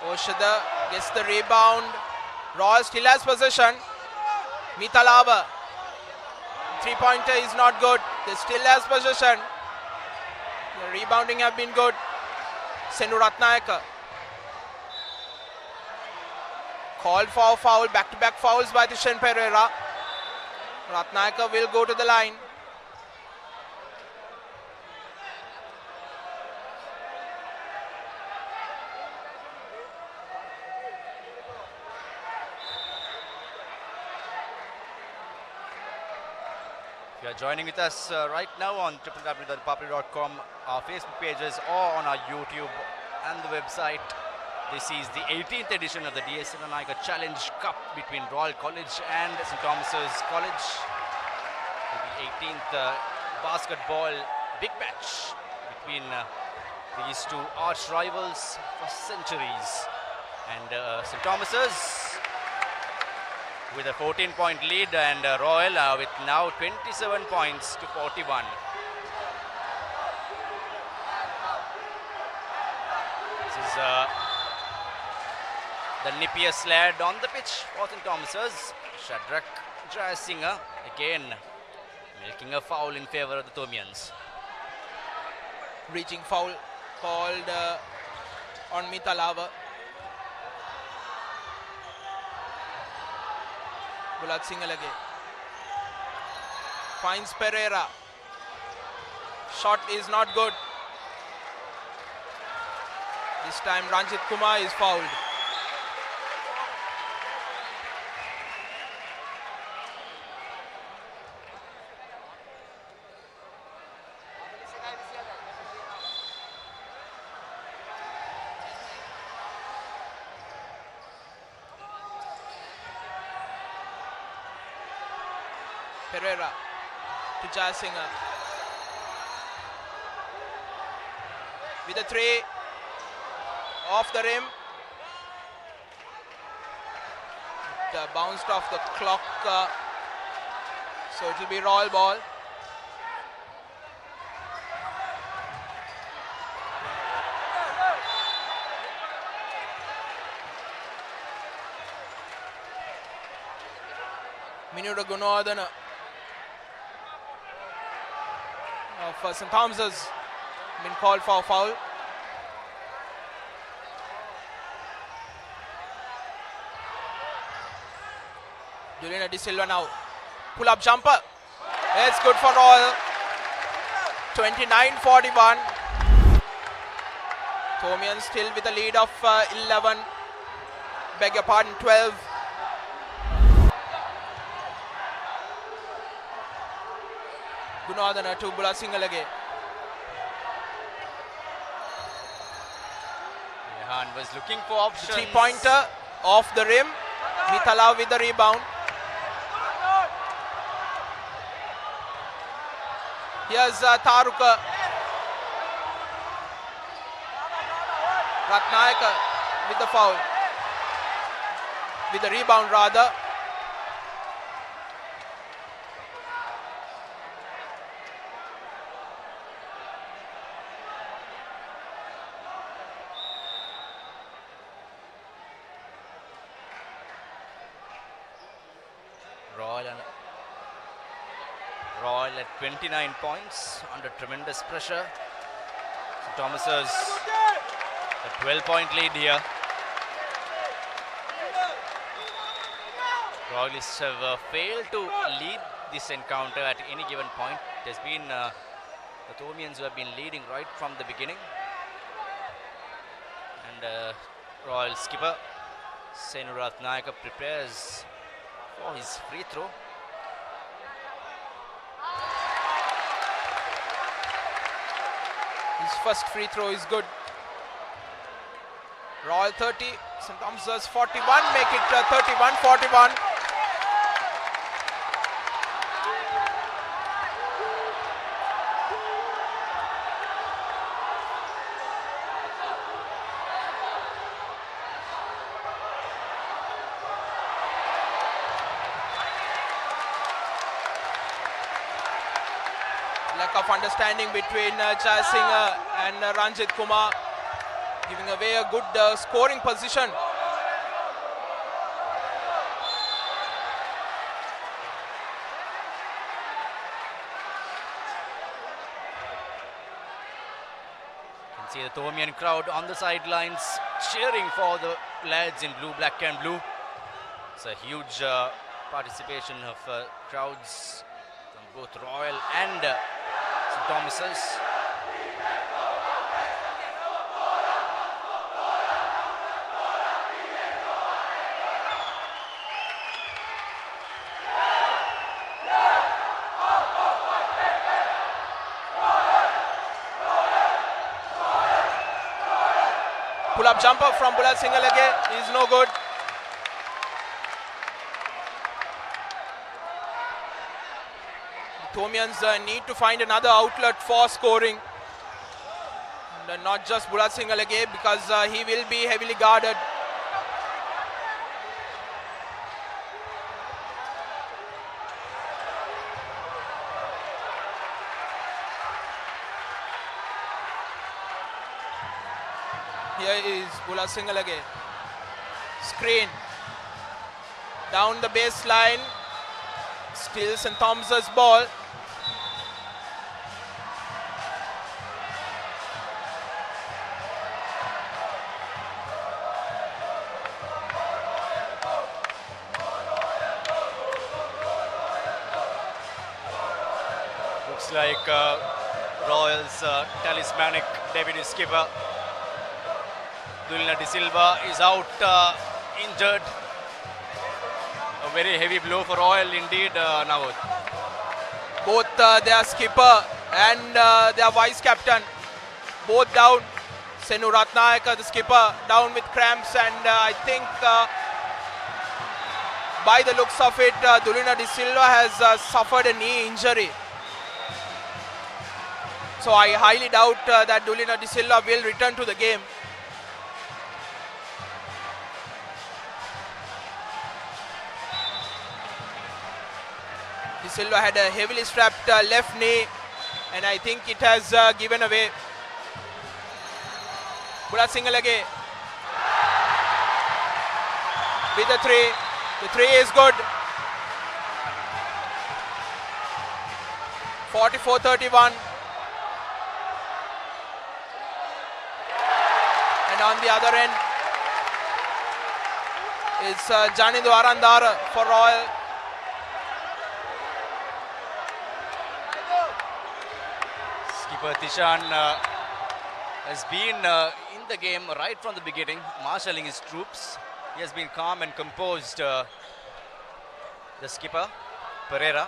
Oshada gets the rebound. Royal still has possession. Mithalava. Three-pointer is not good. They still has possession. The rebounding have been good. Senanayake. Called for a foul. Back-to-back fouls by Tishan Pereira. Ratnayake will go to the line. If you are joining with us right now on www.papare.com, our Facebook pages, or on our YouTube and the website, this is the 18th edition of the DS Senanayake Challenge Cup between Royal College and St. Thomas's College. The 18th basketball big match between these two arch rivals for centuries. And St. Thomas's with a 14-point lead, and Royal with now 27 points to 41. This is the nippiest lad on the pitch for St. Thomas's, Shadrach Jasinghe, again making a foul in favor of the Thomians. Reaching foul called on Mithalava. Bulat Singalage finds Pereira. Shot is not good. This time Ranjit Kumar is fouled. Pereira to Jasinghe with a three off the rim. It bounced off the clock, so it will be Royal ball. Minura Gunawardhan of St. Thomas's been called for a foul. Julian De Silva now. Pull-up jumper. It's good for Royal. 29-41. Thomian still with a lead of 11. beg your pardon, 12. Gunadana to Bula Singalage. Rehan was looking for options. 3-pointer off the rim. Mitala with the rebound. Here's Taruka. Ratnayaka with the foul. With the rebound rather. Royal at 29 points under tremendous pressure. St. Thomas's a 12-point lead here. Royalists have failed to lead this encounter at any given point. It has been the Thomians who have been leading right from the beginning. And Royal skipper Senanayake prepares for his free throw. His first free throw is good. Royal 30, St. Thomas's 41, make it 31-41. Lack of understanding between Jai Singh and Ranjit Kumar, giving away a good scoring position. You can see the Thomian crowd on the sidelines cheering for the lads in blue, black and blue. It's a huge participation of crowds from both Royal and St. Thomas's. Pull-up jumper from Bula Singalage is no good. The Thomians need to find another outlet for scoring. And not just Bula Singalage, because he will be heavily guarded. Here is Bula Singalage. Screen. Down the baseline. Still St. Thomas's ball. Looks like Royals talismanic deputy skipper Dulina De Silva is out injured. A very heavy blow for Royal indeed, Navod. Both their skipper and their vice captain, both down. Senu Ratnayake, the skipper, down with cramps, and I think by the looks of it, Dulina De Silva has suffered a knee injury. So I highly doubt that Dulina De Silva will return to the game. De Silva had a heavily strapped left knee, and I think it has given away. Bula Singalage with the three. The three is good. 44-31. And on the other end is Janidu Arandar for Royal. Skipper Tishan has been in the game right from the beginning, marshalling his troops. He has been calm and composed, the skipper, Pereira.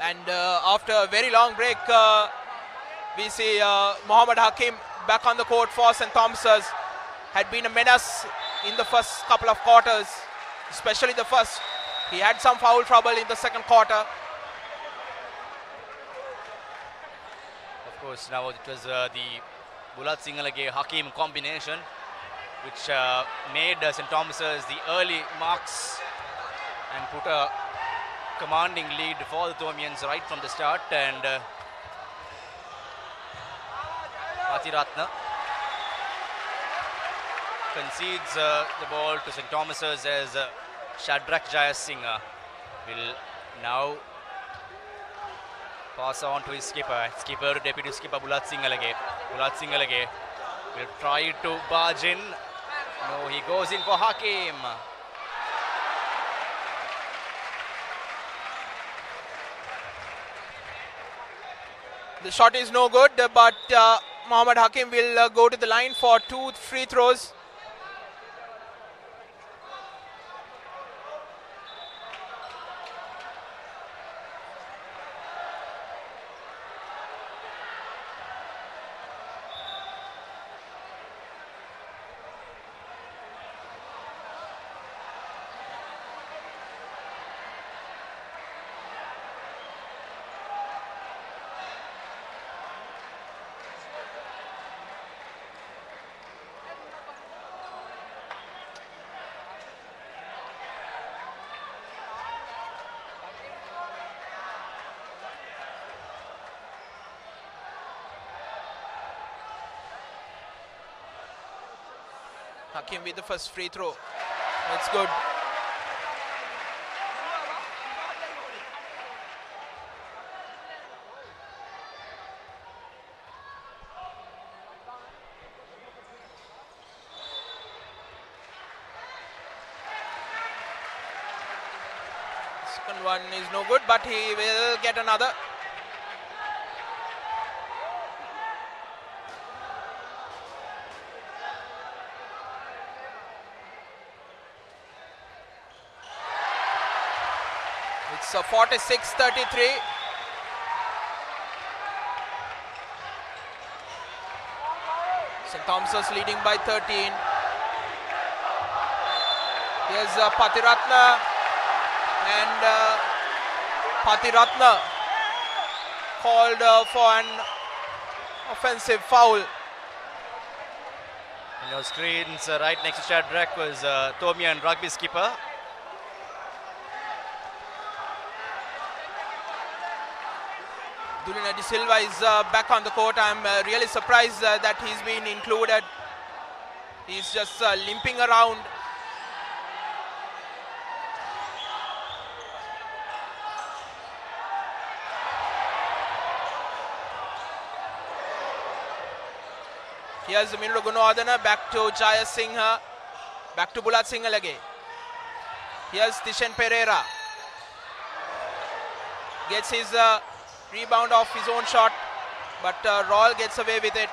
And after a very long break, we see Mohammad Hakim back on the court for St. Thomas's. Had been a menace in the first couple of quarters, especially the first. He had some foul trouble in the second quarter. Of course, now it was the Bulat Singalage Hakim combination, which made St. Thomas's the early marks and put a commanding lead for the Thomians right from the start. And Patiratna concedes the ball to St. Thomas's as Shadrach Jayasinghe will now pass on to his skipper. Skipper, deputy skipper Bulat Singalage. Bulat Singalage will try to barge in. No, he goes in for Hakim. The shot is no good, but Mohammad Hakim will go to the line for 2 free throws. Hakim with the first free throw. That's good. Second one is no good, but he will get another. It's a 46-33. St. Thomas's leading by 13. Here's Patiratna, and Patiratna called for an offensive foul. On your screens, right next to Shadrach was Thomian rugby skipper. Dulina De Silva is back on the court. I'm really surprised that he's been included. He's just limping around. Here's Minro Gunwadana, back to Jayasinghe, back to Bulat Singalage. Here's Tishan Pereira. Gets his rebound off his own shot, but Royal gets away with it.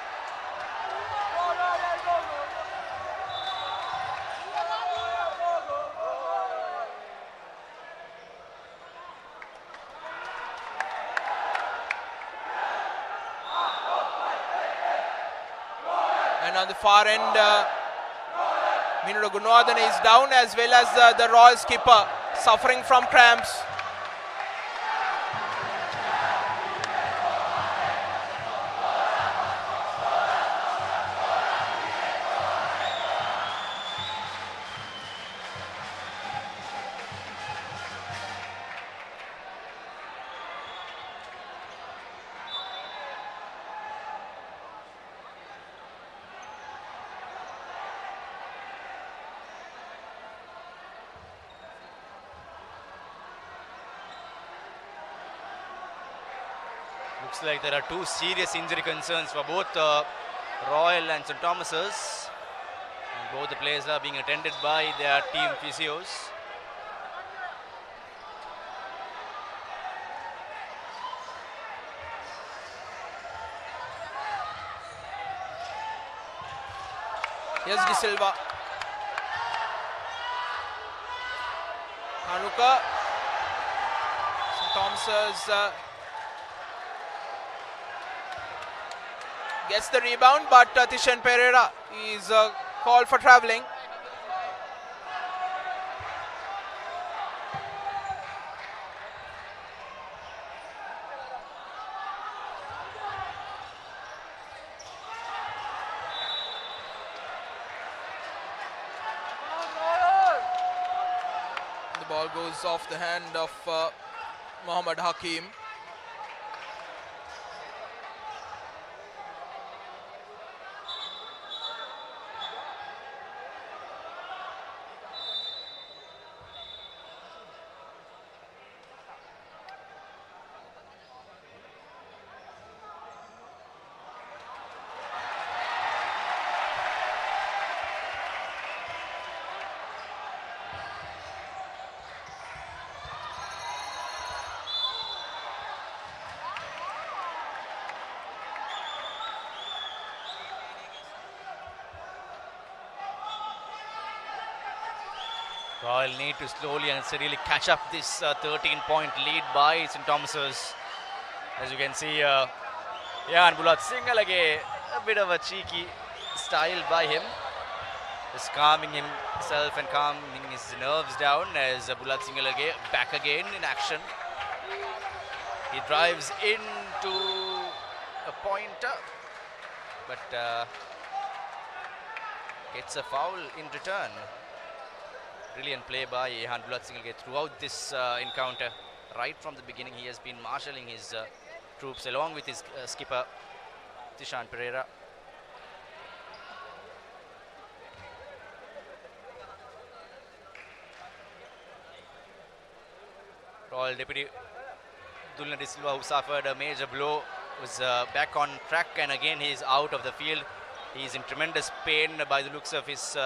And on the far end, Minro Gunwadana is down, as well as the Royal skipper suffering from cramps. Looks like there are two serious injury concerns for both Royal and St. Thomas's. And both the players are being attended by their team physios. Here's De Silva. Hanuka. St. Thomas's gets the rebound, but Tishan Pereira is called for travelling. The ball goes off the hand of Mohammad Hakim. Royal need to slowly and steadily catch up this 13-point lead by St. Thomas's. As you can see, and Bulat Singalage, a bit of a cheeky style by him. Just calming himself and calming his nerves down as Bulat Singalage back again in action. He drives into a pointer, but gets a foul in return. Brilliant play by Ehan Bulat Singalage throughout this encounter. Right from the beginning, he has been marshalling his troops along with his skipper, Tishan Pereira. Royal Deputy Dulna De Silva, who suffered a major blow, was back on track, and again he is out of the field. He is in tremendous pain by the looks of his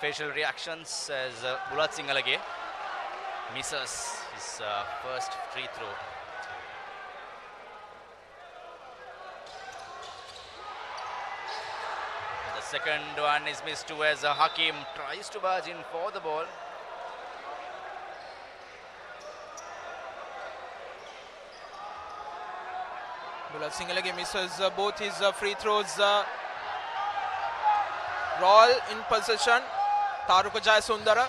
facial reactions as Bulat Singalage misses his first free throw. And the second one is missed too as Hakim tries to barge in for the ball. Bulat Singalage misses both his free throws. Royal in possession. Taruka Jayasundara.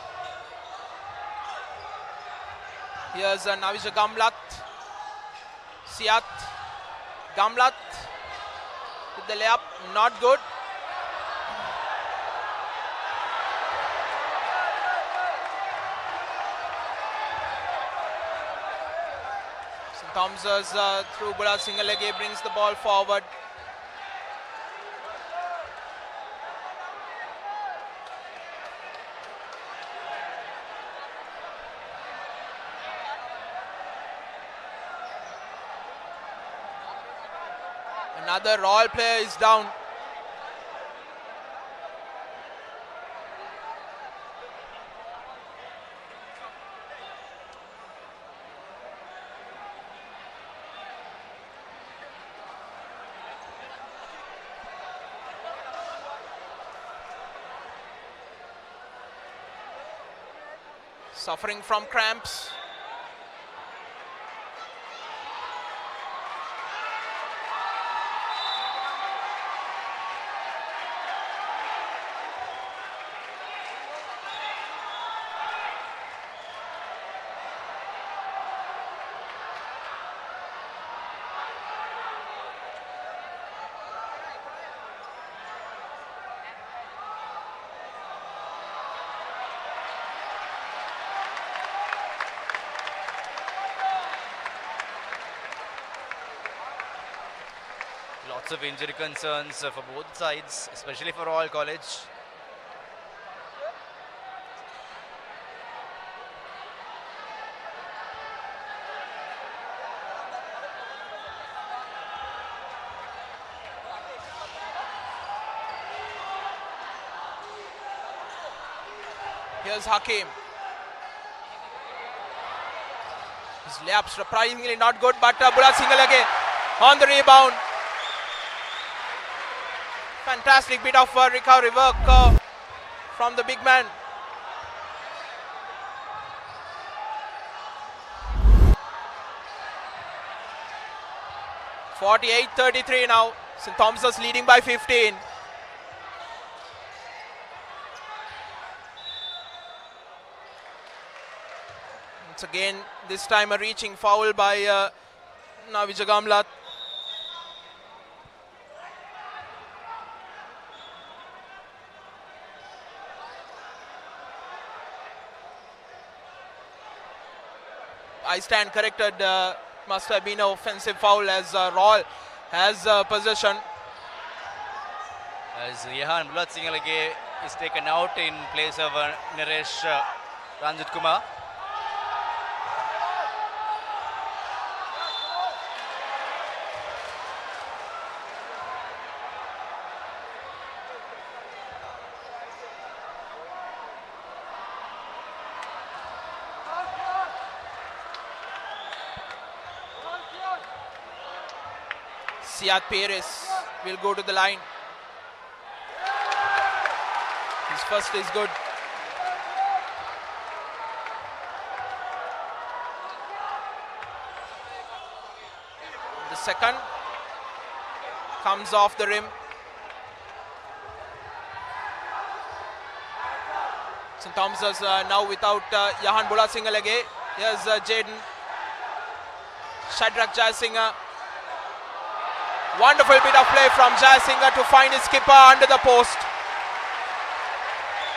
Here's Navija Gamlat. Siat. Gamlat with the layup. Not good. St. Thomas's through Bulat Singalage brings the ball forward. Another Royal player is down. Suffering from cramps. Lots of injury concerns for both sides, especially for Royal College. Here's Hakim. His layup surprisingly not good, but Bulat Singalage on the rebound. Fantastic bit of recovery work from the big man. (48-33) now. St. Thomas's leading by 15. Once again, this time a reaching foul by Navijagamlat. I stand corrected. Must have been an offensive foul as Royal has possession. As Yahan Bulatsingalage is taken out in place of Naresh Ranjit Kumar. Paris will go to the line. His first is good. The second comes off the rim. St. Thomas's now without Yahan Bulatsingalage. Here's Jaden. Shadrach Jayasinghe. Wonderful bit of play from Jayasinghe to find his skipper under the post,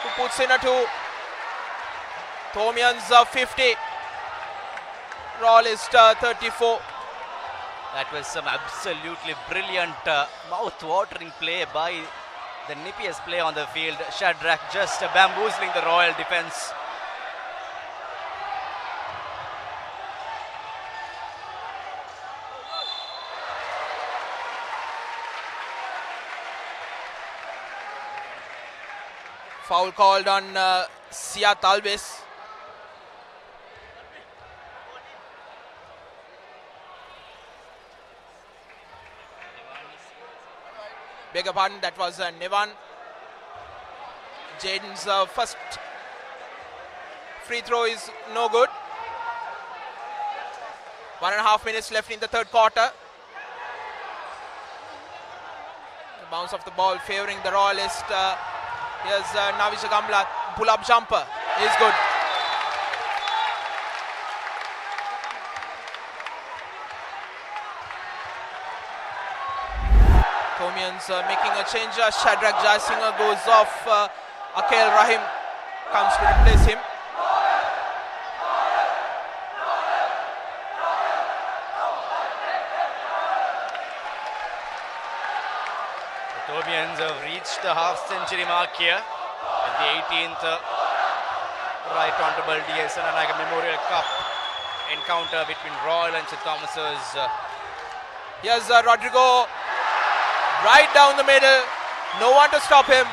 who puts in a 2. Thomian's 50. Royalist 34. That was some absolutely brilliant mouth-watering play by the nippiest play on the field. Shadrach just bamboozling the Royal defense. Foul called on Siat Alves. Beg your pardon, that was Nevan. Jaden's first free throw is no good. 1.5 minutes left in the third quarter. The bounce of the ball favoring the Royalist. Here's Navijagamlat. Pull-up jumper is good. Thomians making a change. Shadrach Jayasinghe goes off. Akel Rahim comes to replace him. The Thomians have reached the half-century mark here at the 18th Right Honourable D.S. Senanayake Memorial Cup encounter between Royal and St. Thomas's. Here's Rodrigo. Right down the middle, no one to stop him.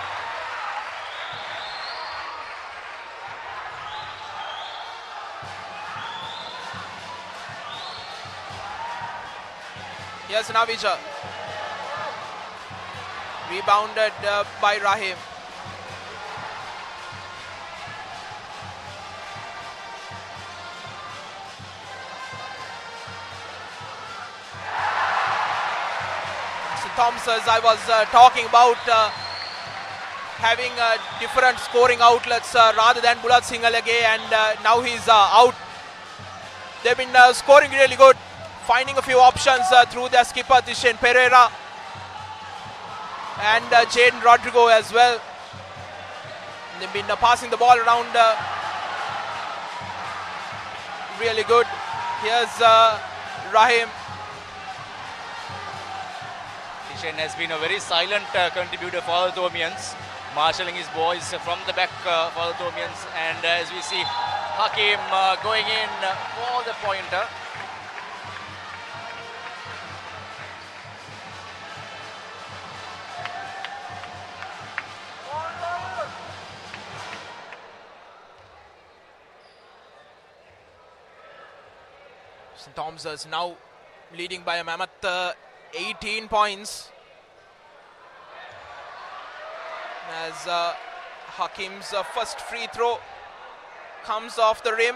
Here's Navija. Rebounded by Rahim. Thomas, as I was talking about, having different scoring outlets rather than Bulatsingalage, and now he's out. They've been scoring really good, finding a few options through their skipper Tishen Pereira and Jaden Rodrigo as well. They've been passing the ball around really good. Here's Rahim. Has been a very silent contributor for the Thomians, marshalling his boys from the back for the Thomians, and as we see Hakim going in for the pointer. St. Thomas's now leading by a mammoth 18 points. as Hakim's first free throw comes off the rim.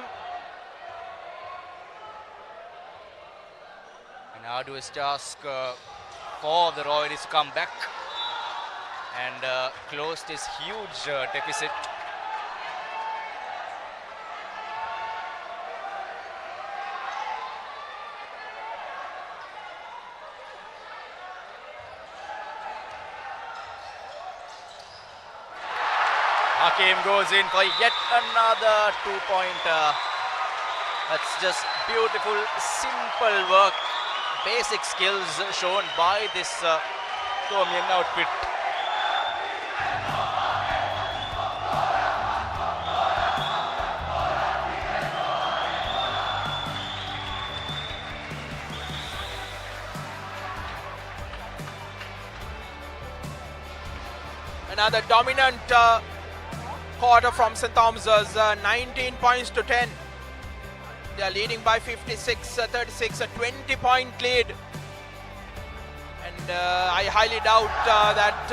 An arduous task for the Royals to come back and close this huge deficit. Hakim goes in for yet another 2-pointer. That's just beautiful, simple work, basic skills shown by this Thomian outfit. Another dominant quarter from St. Thomas's, 19 points to 10. They are leading by 56-36, a 20-point lead. And I highly doubt that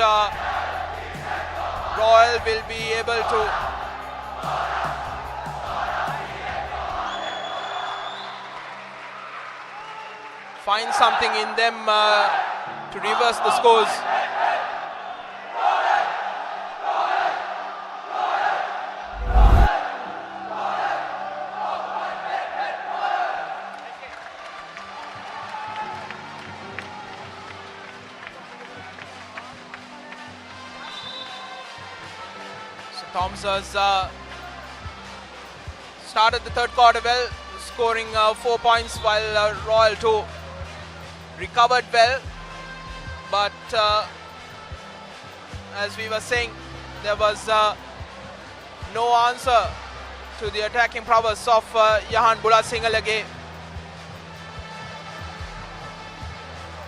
Royal will be able to find something in them to reverse the scores. Thomas's started the third quarter well, scoring 4 points, while Royal 2 recovered well. But as we were saying, there was no answer to the attacking prowess of Yahan Bulatsingalage.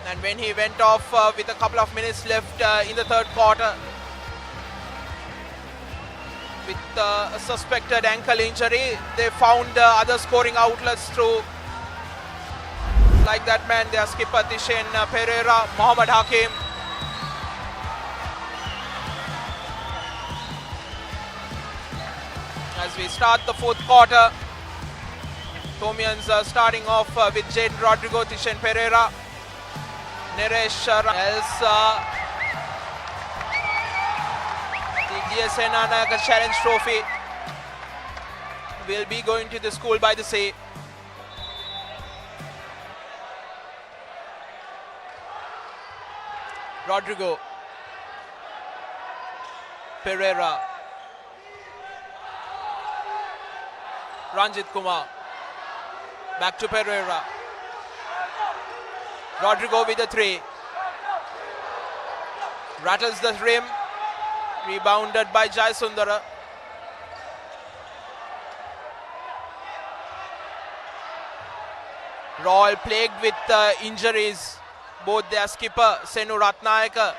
And when he went off with a couple of minutes left in the third quarter, with a suspected ankle injury, they found other scoring outlets through, like that man, their skipper Tishen Pereira, Mohammad Hakim. As we start the fourth quarter, Thomians starting off with Jaden Rodrigo, Tishen Pereira, Neresh else. The Senanayake Challenge Trophy will be going to the school by the sea. Rodrigo, Pereira, Ranjit Kumar, back to Pereira. Rodrigo with the three, rattles the rim. Rebounded by Jai Sundara. Royal plagued with injuries. Both their skipper Senu Ratnayaka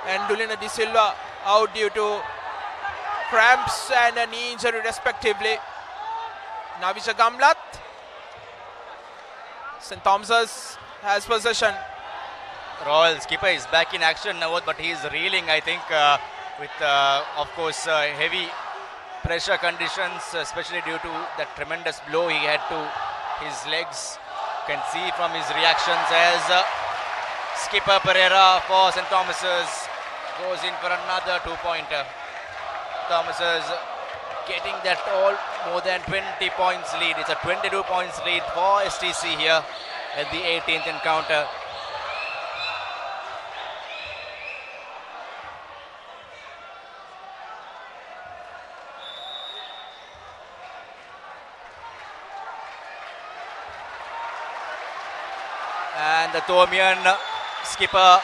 and Dulina De Silva out due to cramps and a knee injury respectively. Navisha Gamlat. St. Thomas's has possession. Royal skipper is back in action now, but he is reeling, I think, with, of course, heavy pressure conditions, especially due to that tremendous blow he had to his legs. Can see from his reactions as skipper Pereira for St. Thomas's goes in for another 2-pointer. Thomas's getting that all more than 20 points lead. It's a 22 points lead for STC here at the 18th encounter. And the Thomian skipper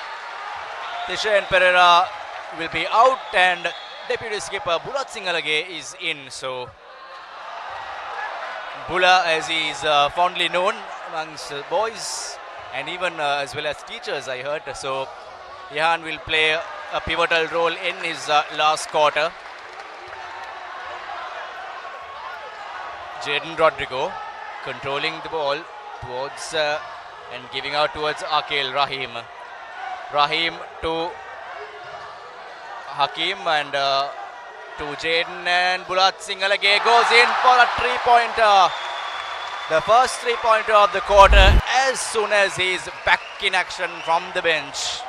Tishen Pereira will be out, and deputy skipper Bulatsingalage is in. So Bula, as he is fondly known amongst boys and even as well as teachers, I heard. So Yahan will play a pivotal role in his last quarter. Jaden Rodrigo controlling the ball towards and giving out towards Akil Rahim. Rahim to Hakim and to Jaden, and Bulat Singalage goes in for a 3-pointer. The first 3-pointer of the quarter as soon as he's back in action from the bench.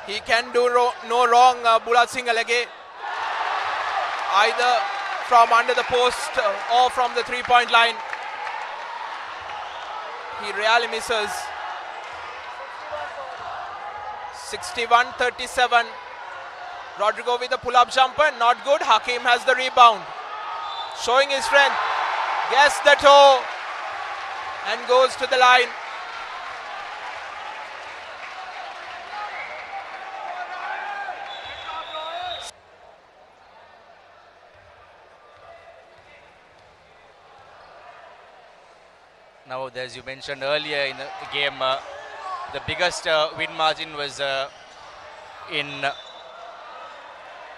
He can do no wrong, Bulat Singalage, either from under the post or from the 3-point line. He really misses. 61-37. Rodrigo with the pull-up jumper, not good. Hakim has the rebound, showing his strength. Gets the toe and goes to the line. Now, as you mentioned earlier in the game, the biggest win margin was in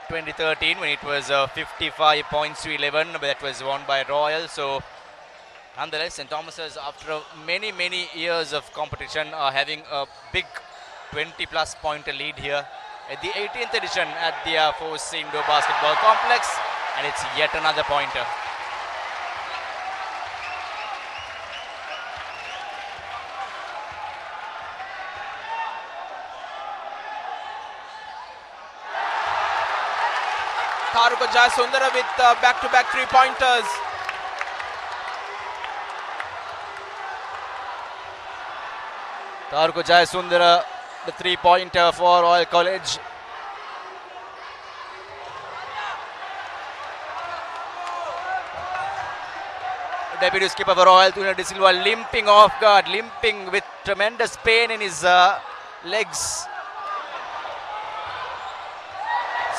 2013 when it was 55 points to 11, but that was won by Royal. So nonetheless, St. Thomas's, after many years of competition, are having a big 20+ pointer lead here at the 18th edition at the Air Force Indoor Basketball Complex, and it's yet another pointer. Tharuka Jayasundara with back-to-back 3-pointers. Tharuka Jayasundara, the 3-pointer for Royal College. Deputy skipper for Royal, Tuna De Silva, limping off guard, limping with tremendous pain in his legs.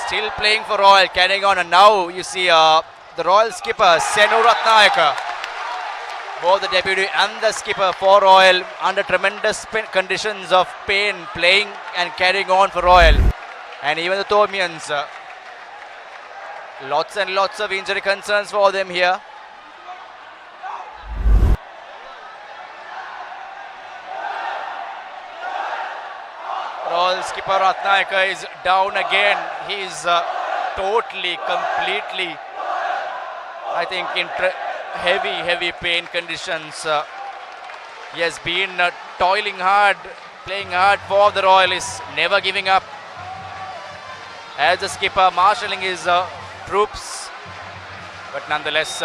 Still playing for Royal, carrying on, and now you see the Royal skipper Senanayake, both the deputy and the skipper for Royal, under tremendous conditions of pain, playing and carrying on for Royal. And even the Thomians, lots and lots of injury concerns for them here. Royal skipper Ratnayaka is down again. He's totally, completely, I think, in heavy pain conditions. He has been toiling hard, playing hard for the Royalists, never giving up. As the skipper marshalling his troops, but nonetheless,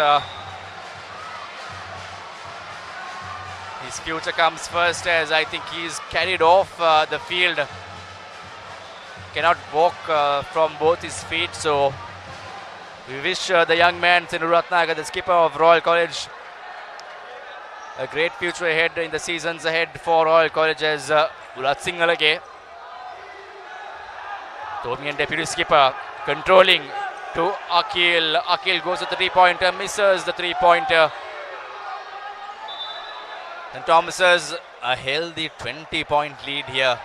his future comes first, as I think he's carried off the field. Cannot walk from both his feet, so we wish the young man Senanayake, the skipper of Royal College, a great future ahead in the seasons ahead for Royal College, as Bulat Singalage, Thomian deputy skipper, controlling to Akil. Akil goes to the 3-pointer, misses the 3-pointer. And Thomas's a healthy 20-point lead here.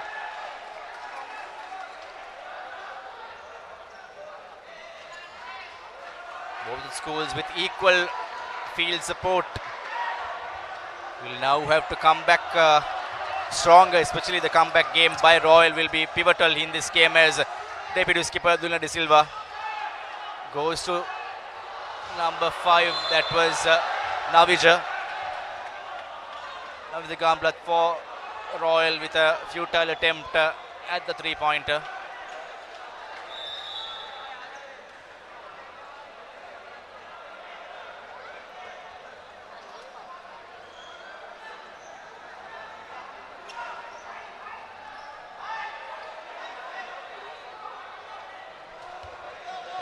Both the schools with equal field support will now have to come back stronger, especially the comeback game by Royal will be pivotal in this game, as deputy skipper Tuna De Silva goes to number 5, that was Navija. Now with the gauntlet for Royal with a futile attempt at the 3-pointer.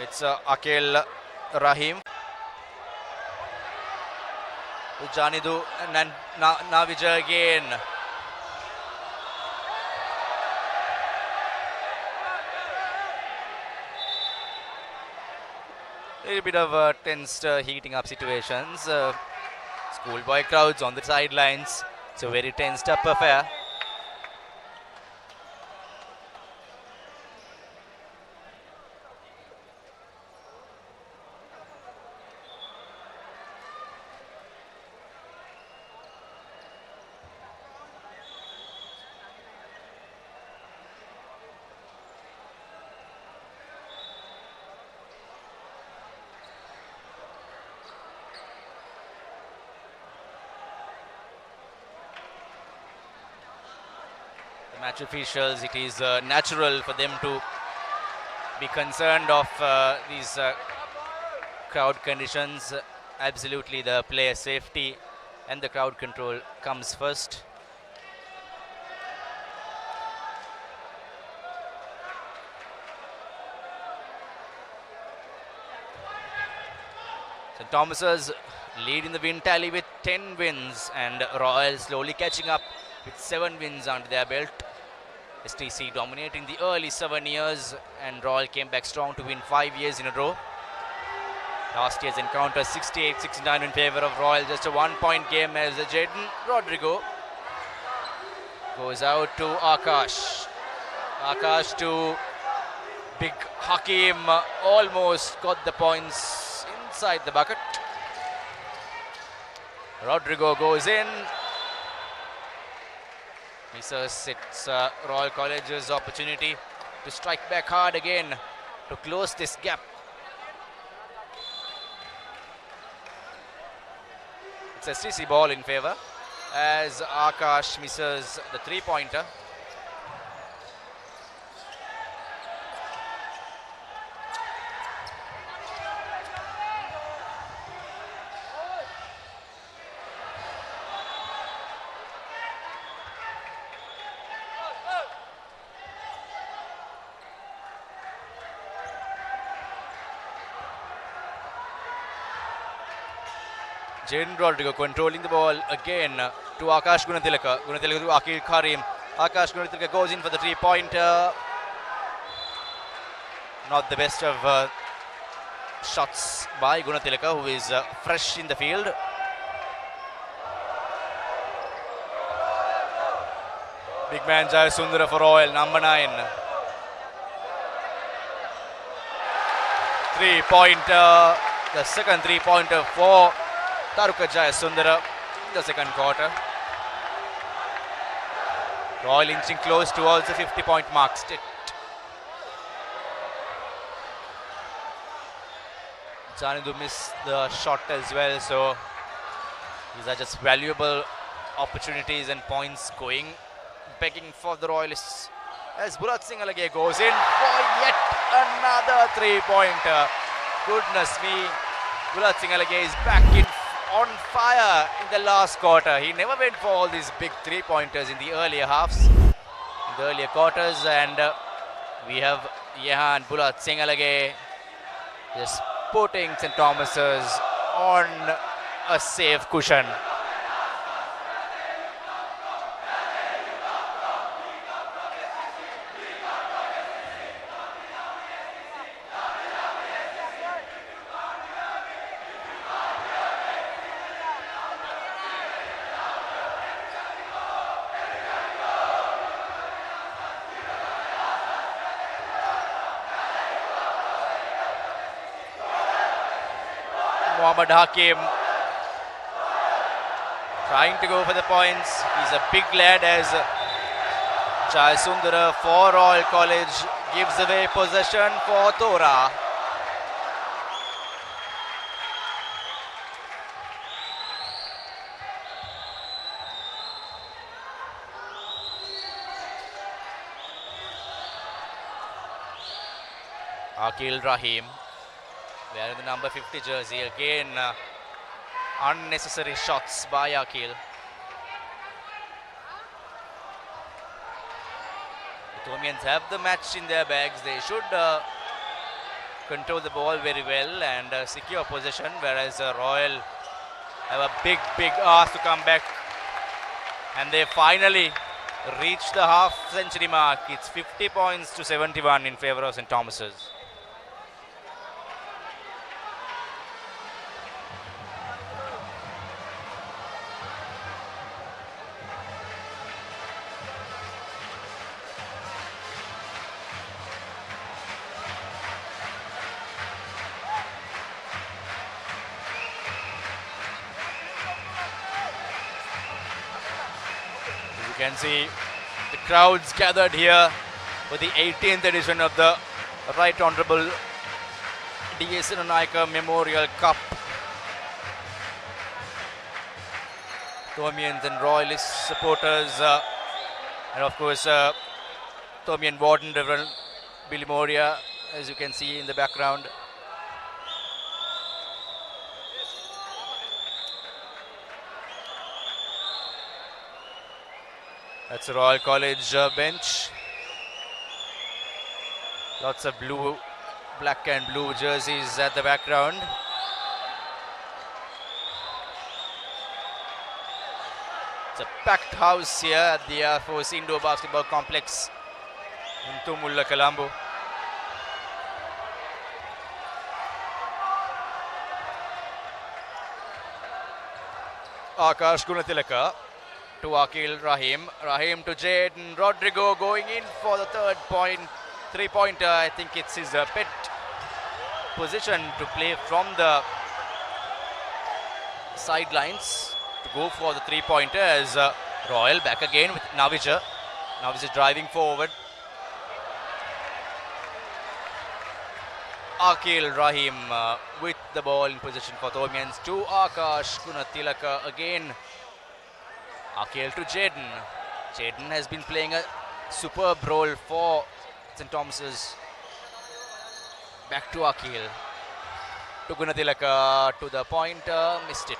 It's Akil Rahim. Janidu and Navija again. A little bit of tensed heating up situations. Schoolboy crowds on the sidelines. So very tensed up affair. the match officials, it is natural for them to be concerned of these crowd conditions. Absolutely, the player safety and the crowd control comes first. St. Thomas's lead in the win tally with 10 wins, and Royal slowly catching up with 7 wins under their belt. STC dominating the early 7 years, and Royal came back strong to win 5 years in a row. Last year's encounter 68-69 in favour of Royal, just a 1-point game as Jaden Rodrigo goes out to Akash. Akash to Big Hakim, almost got the points inside the bucket. Rodrigo goes in. Misses. It's Royal College's opportunity to strike back hard again to close this gap. It's a STC ball in favour as Akash misses the 3-pointer. Jaden Rodrigo controlling the ball again to Akash Gunatilaka. Gunatilaka to Akil Karim. Akash Gunatilaka goes in for the 3-pointer. Not the best of shots by Gunatilaka, who is fresh in the field. Big man Jaya Sundara for Royal, number 9. 3-pointer. The second 3-pointer for Taruka Jayasundara in the second quarter. Royal inching close towards the 50-point mark. Janidu missed the shot as well, so these are just valuable opportunities and points going, begging for the Royalists as Bulat Singalage goes in for yet another 3-pointer. Goodness me, Bulat Singalage is back on fire in the last quarter. He never went for all these big 3-pointers in the earlier halves, in the earlier quarters, and we have Yehan Bulat Singalage just putting St. Thomas's on a safe cushion. Mohammad Hakim trying to go for the points. He's a big lad as Jayasundara for Royal College gives away possession for Tora. Akil Rahim wearing the number 50 jersey. Again, unnecessary shots by Akil. The Thomians have the match in their bags. They should control the ball very well and secure possession, whereas Royal have a big ask to come back. And they finally reach the half-century mark. It's 50 points to 71 in favour of St. Thomas's. You can see the crowds gathered here for the 18th edition of the Right Honourable D.A. Senanayake Memorial Cup. Thomians and Royalist supporters And of course, Thomian Warden, Reverend Billy Moria, as you can see in the background. That's a Royal College bench. Lots of blue, black and blue jerseys at the background. It's a packed house here at the Air Force Indoor Basketball Complex in Tumulla, Colombo. Akash Gunatilaka to Akil Rahim. Rahim to Jaden Rodrigo going in for the third point. Three-pointer. I think it's his pet position to play from the sidelines. To go for the three-pointer as Royal back again with Navija. Navija driving forward. Akil Rahim with the ball in position for Thomians to Akash Gunatilaka again. Akil to Jaden. Jaden has been playing a superb role for St. Thomas's. Back to Akil. To Gunatilaka to the pointer. Missed it.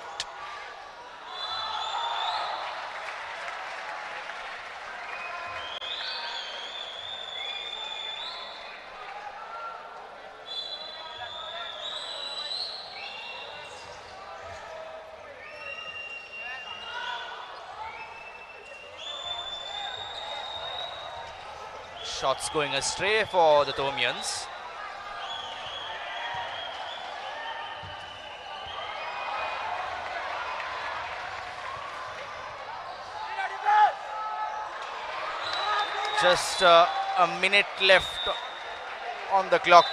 Shots going astray for the Thomians. Just a minute left on the clock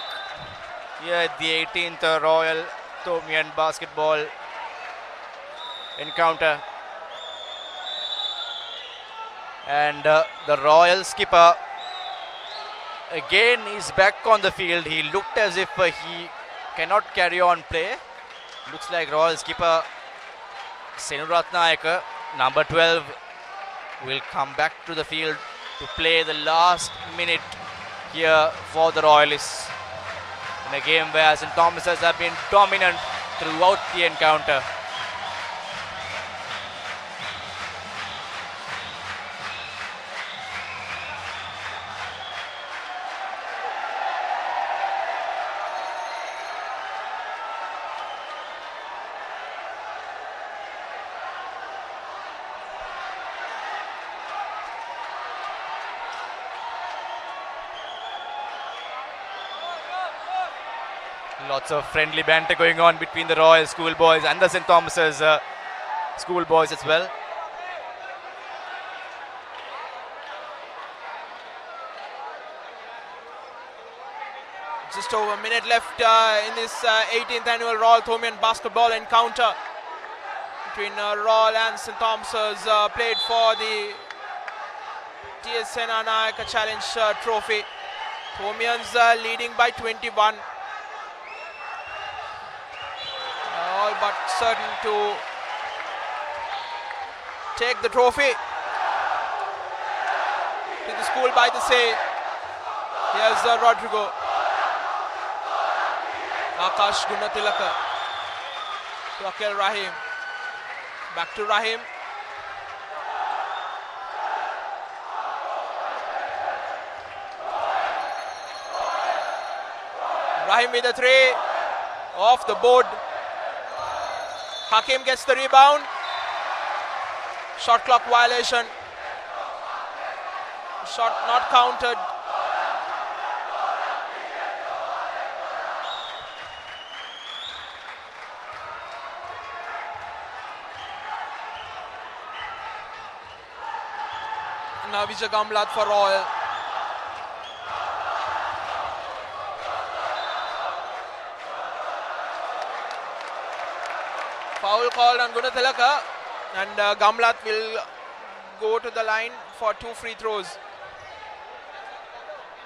here at the 18th Royal-Thomian basketball encounter. And the Royal skipper again is back on the field. He looked as if he cannot carry on play. Looks like Royal skipper Senanayake, number 12, will come back to the field to play the last minute here for the Royalists in a game where St. Thomas's have been dominant throughout the encounter. Lots of friendly banter going on between the Royal schoolboys and the St. Thomas's schoolboys as well. Just over a minute left in this 18th annual Royal-Thomian basketball encounter between Royal and St. Thomas's, played for the TS Senanayake Challenge Trophy. Thomians leading by 21. All but certain to take the trophy to the school by the say. Here's Rodrigo. Akash Gunatilaka to Akil Rahim. Back to Rahim. Rahim with a three. Off the board. Hakim gets the rebound. Shot clock violation. Shot not counted. Navija Gamlat for Royal. Foul called on Gunatilaka, and Gamlat will go to the line for 2 free throws.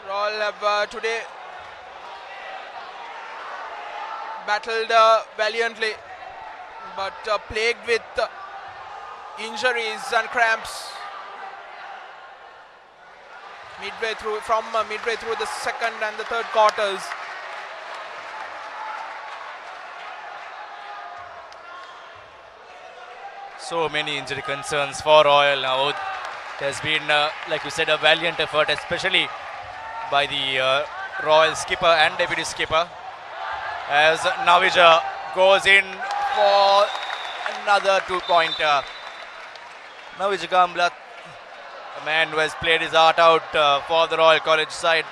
Royal have today battled valiantly, but plagued with injuries and cramps. midway through the second and the third quarters. So many injury concerns for Royal now. There's been, like you said, a valiant effort, especially by the Royal skipper and deputy skipper, as Navija goes in for another 2-pointer. Navija Gamblat, a man who has played his heart out for the Royal College side.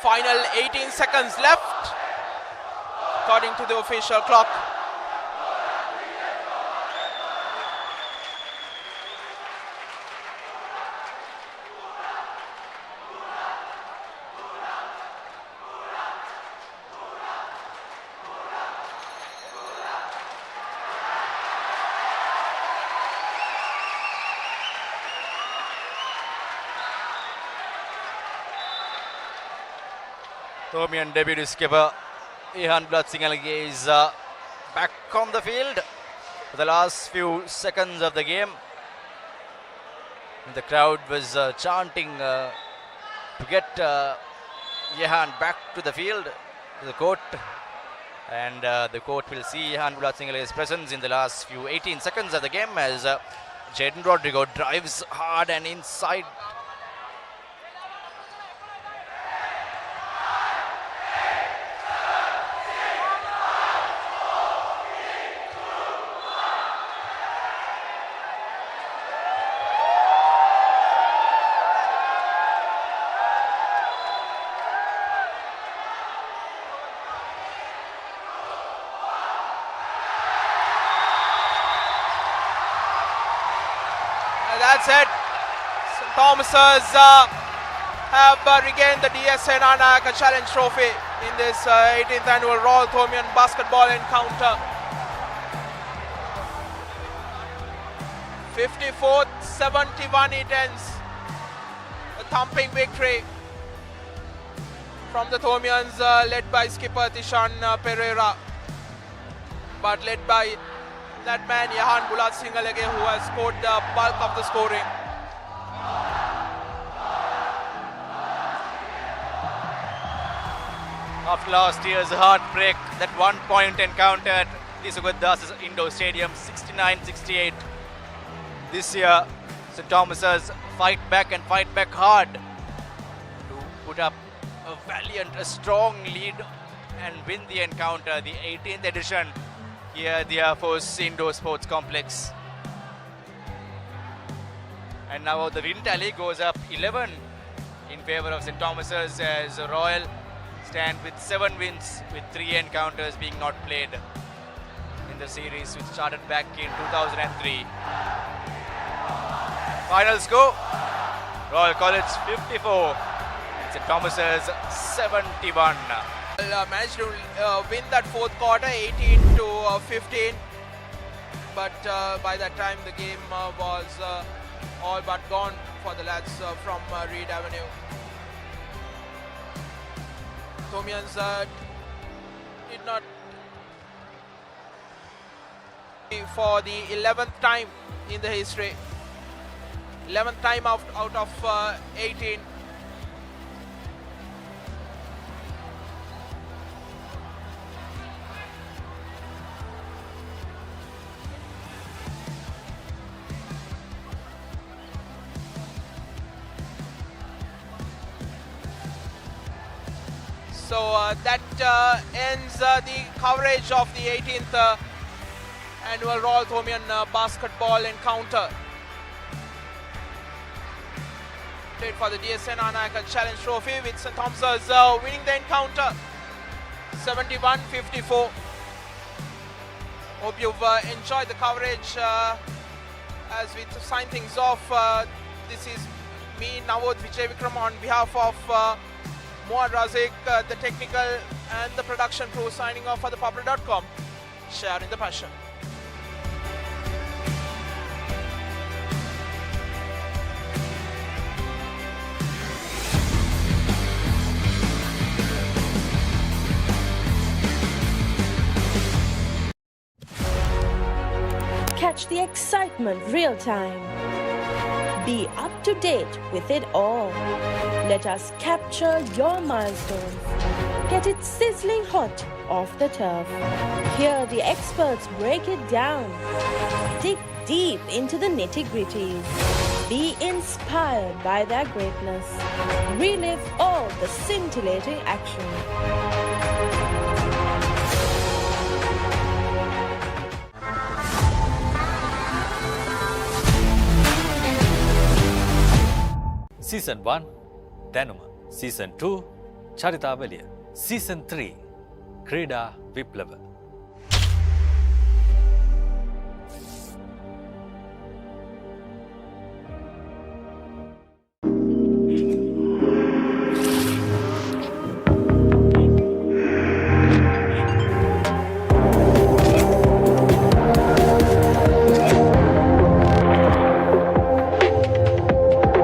Final 18 seconds left, according to the official clock. Thomian deputy skipper Ihan Blatsingalage is back on the field for the last few seconds of the game. The crowd was chanting to get Ihan back to the field, to the court, and the court will see Ihan Blatsingalaga's presence in the last few 18 seconds of the game as Jaden Rodrigo drives hard and inside. That's it. St. Thomas's have regained the DS Senanayake Challenge Trophy in this 18th annual Royal-Thomian basketball encounter. 54-71 it ends. A thumping victory from the Thomians, led by skipper Tishan Pereira, but led by that man Ihan Blatsingalage, who has scored the bulk of the scoring. After last year's heartbreak, that 1-point encounter at the Sugaddas Indoor Stadium, 69-68. This year, St. Thomas's fight back and fight back hard to put up a strong lead and win the encounter, the 18th edition here at the Air Force Indoor Sports Complex. And now the win tally goes up 11 in favor of St. Thomas's as Royal stand with 7 wins, with 3 encounters being not played in the series, which started back in 2003. Final score, Royal College 54, St. Thomas's 71. Managed to win that fourth quarter 18-15, but by that time the game was all but gone for the lads from Reed Avenue. Thomians did not for the 11th time in the history, 11th time out of 18. So that ends the coverage of the 18th annual Royal-Thomian basketball encounter. Played for the DS Senanayake Challenge Trophy, with St. Thomas's winning the encounter 71-54. Hope you've enjoyed the coverage. As we sign things off, this is me, Navod Vijay Vikram, on behalf of Muad Razik, the technical and the production crew, signing off for the Papare.com. Sharing the passion. Watch the excitement real time. Be up to date with it all. Let us capture your milestones. Get it sizzling hot off the turf. Hear the experts break it down. Dig deep into the nitty-gritties. Be inspired by their greatness. Relive all the scintillating action. Season 1 දැනුම Season 2 චරිතාවලිය Season 3 ක්‍රීඩා විප්ලව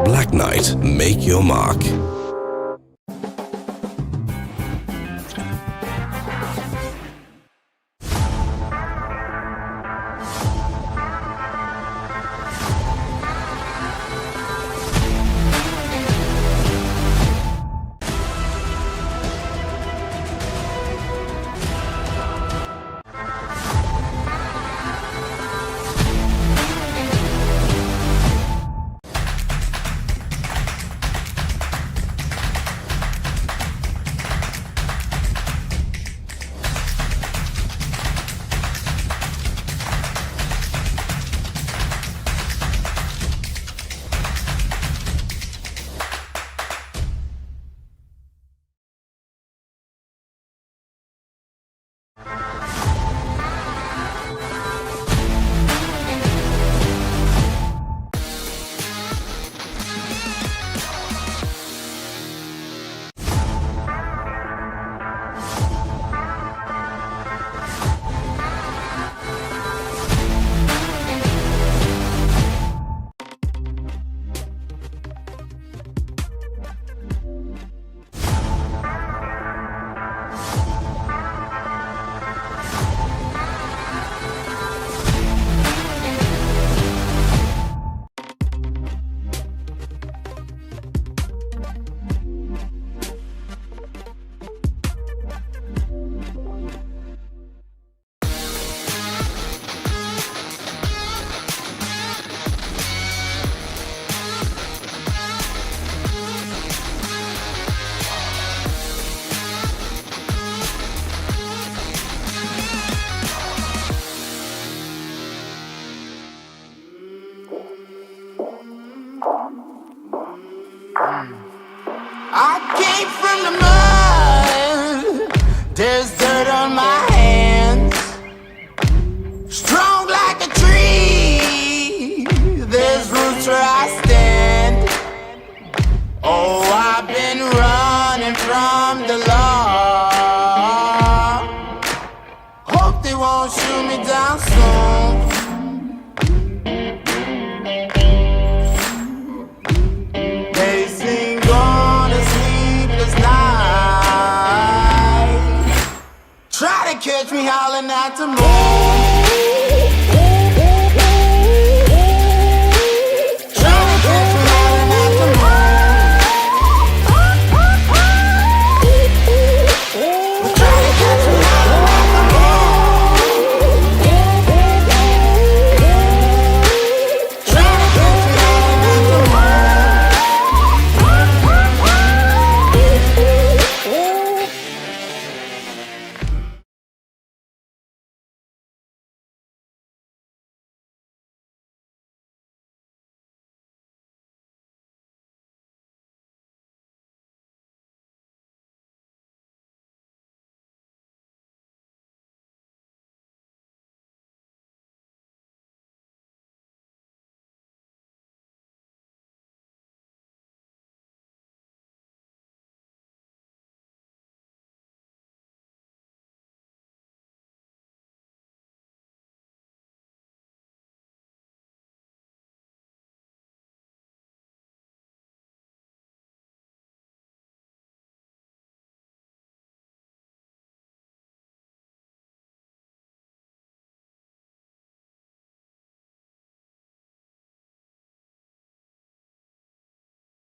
Black Knight, make your mark. I came from the mud. There's dirt on my hands. Strong like a tree. There's roots where I stand. Oh, I've been running from the law. Hope they won't shoot me down soon. They sing on a sleepless night. Try to catch me howling at the moon.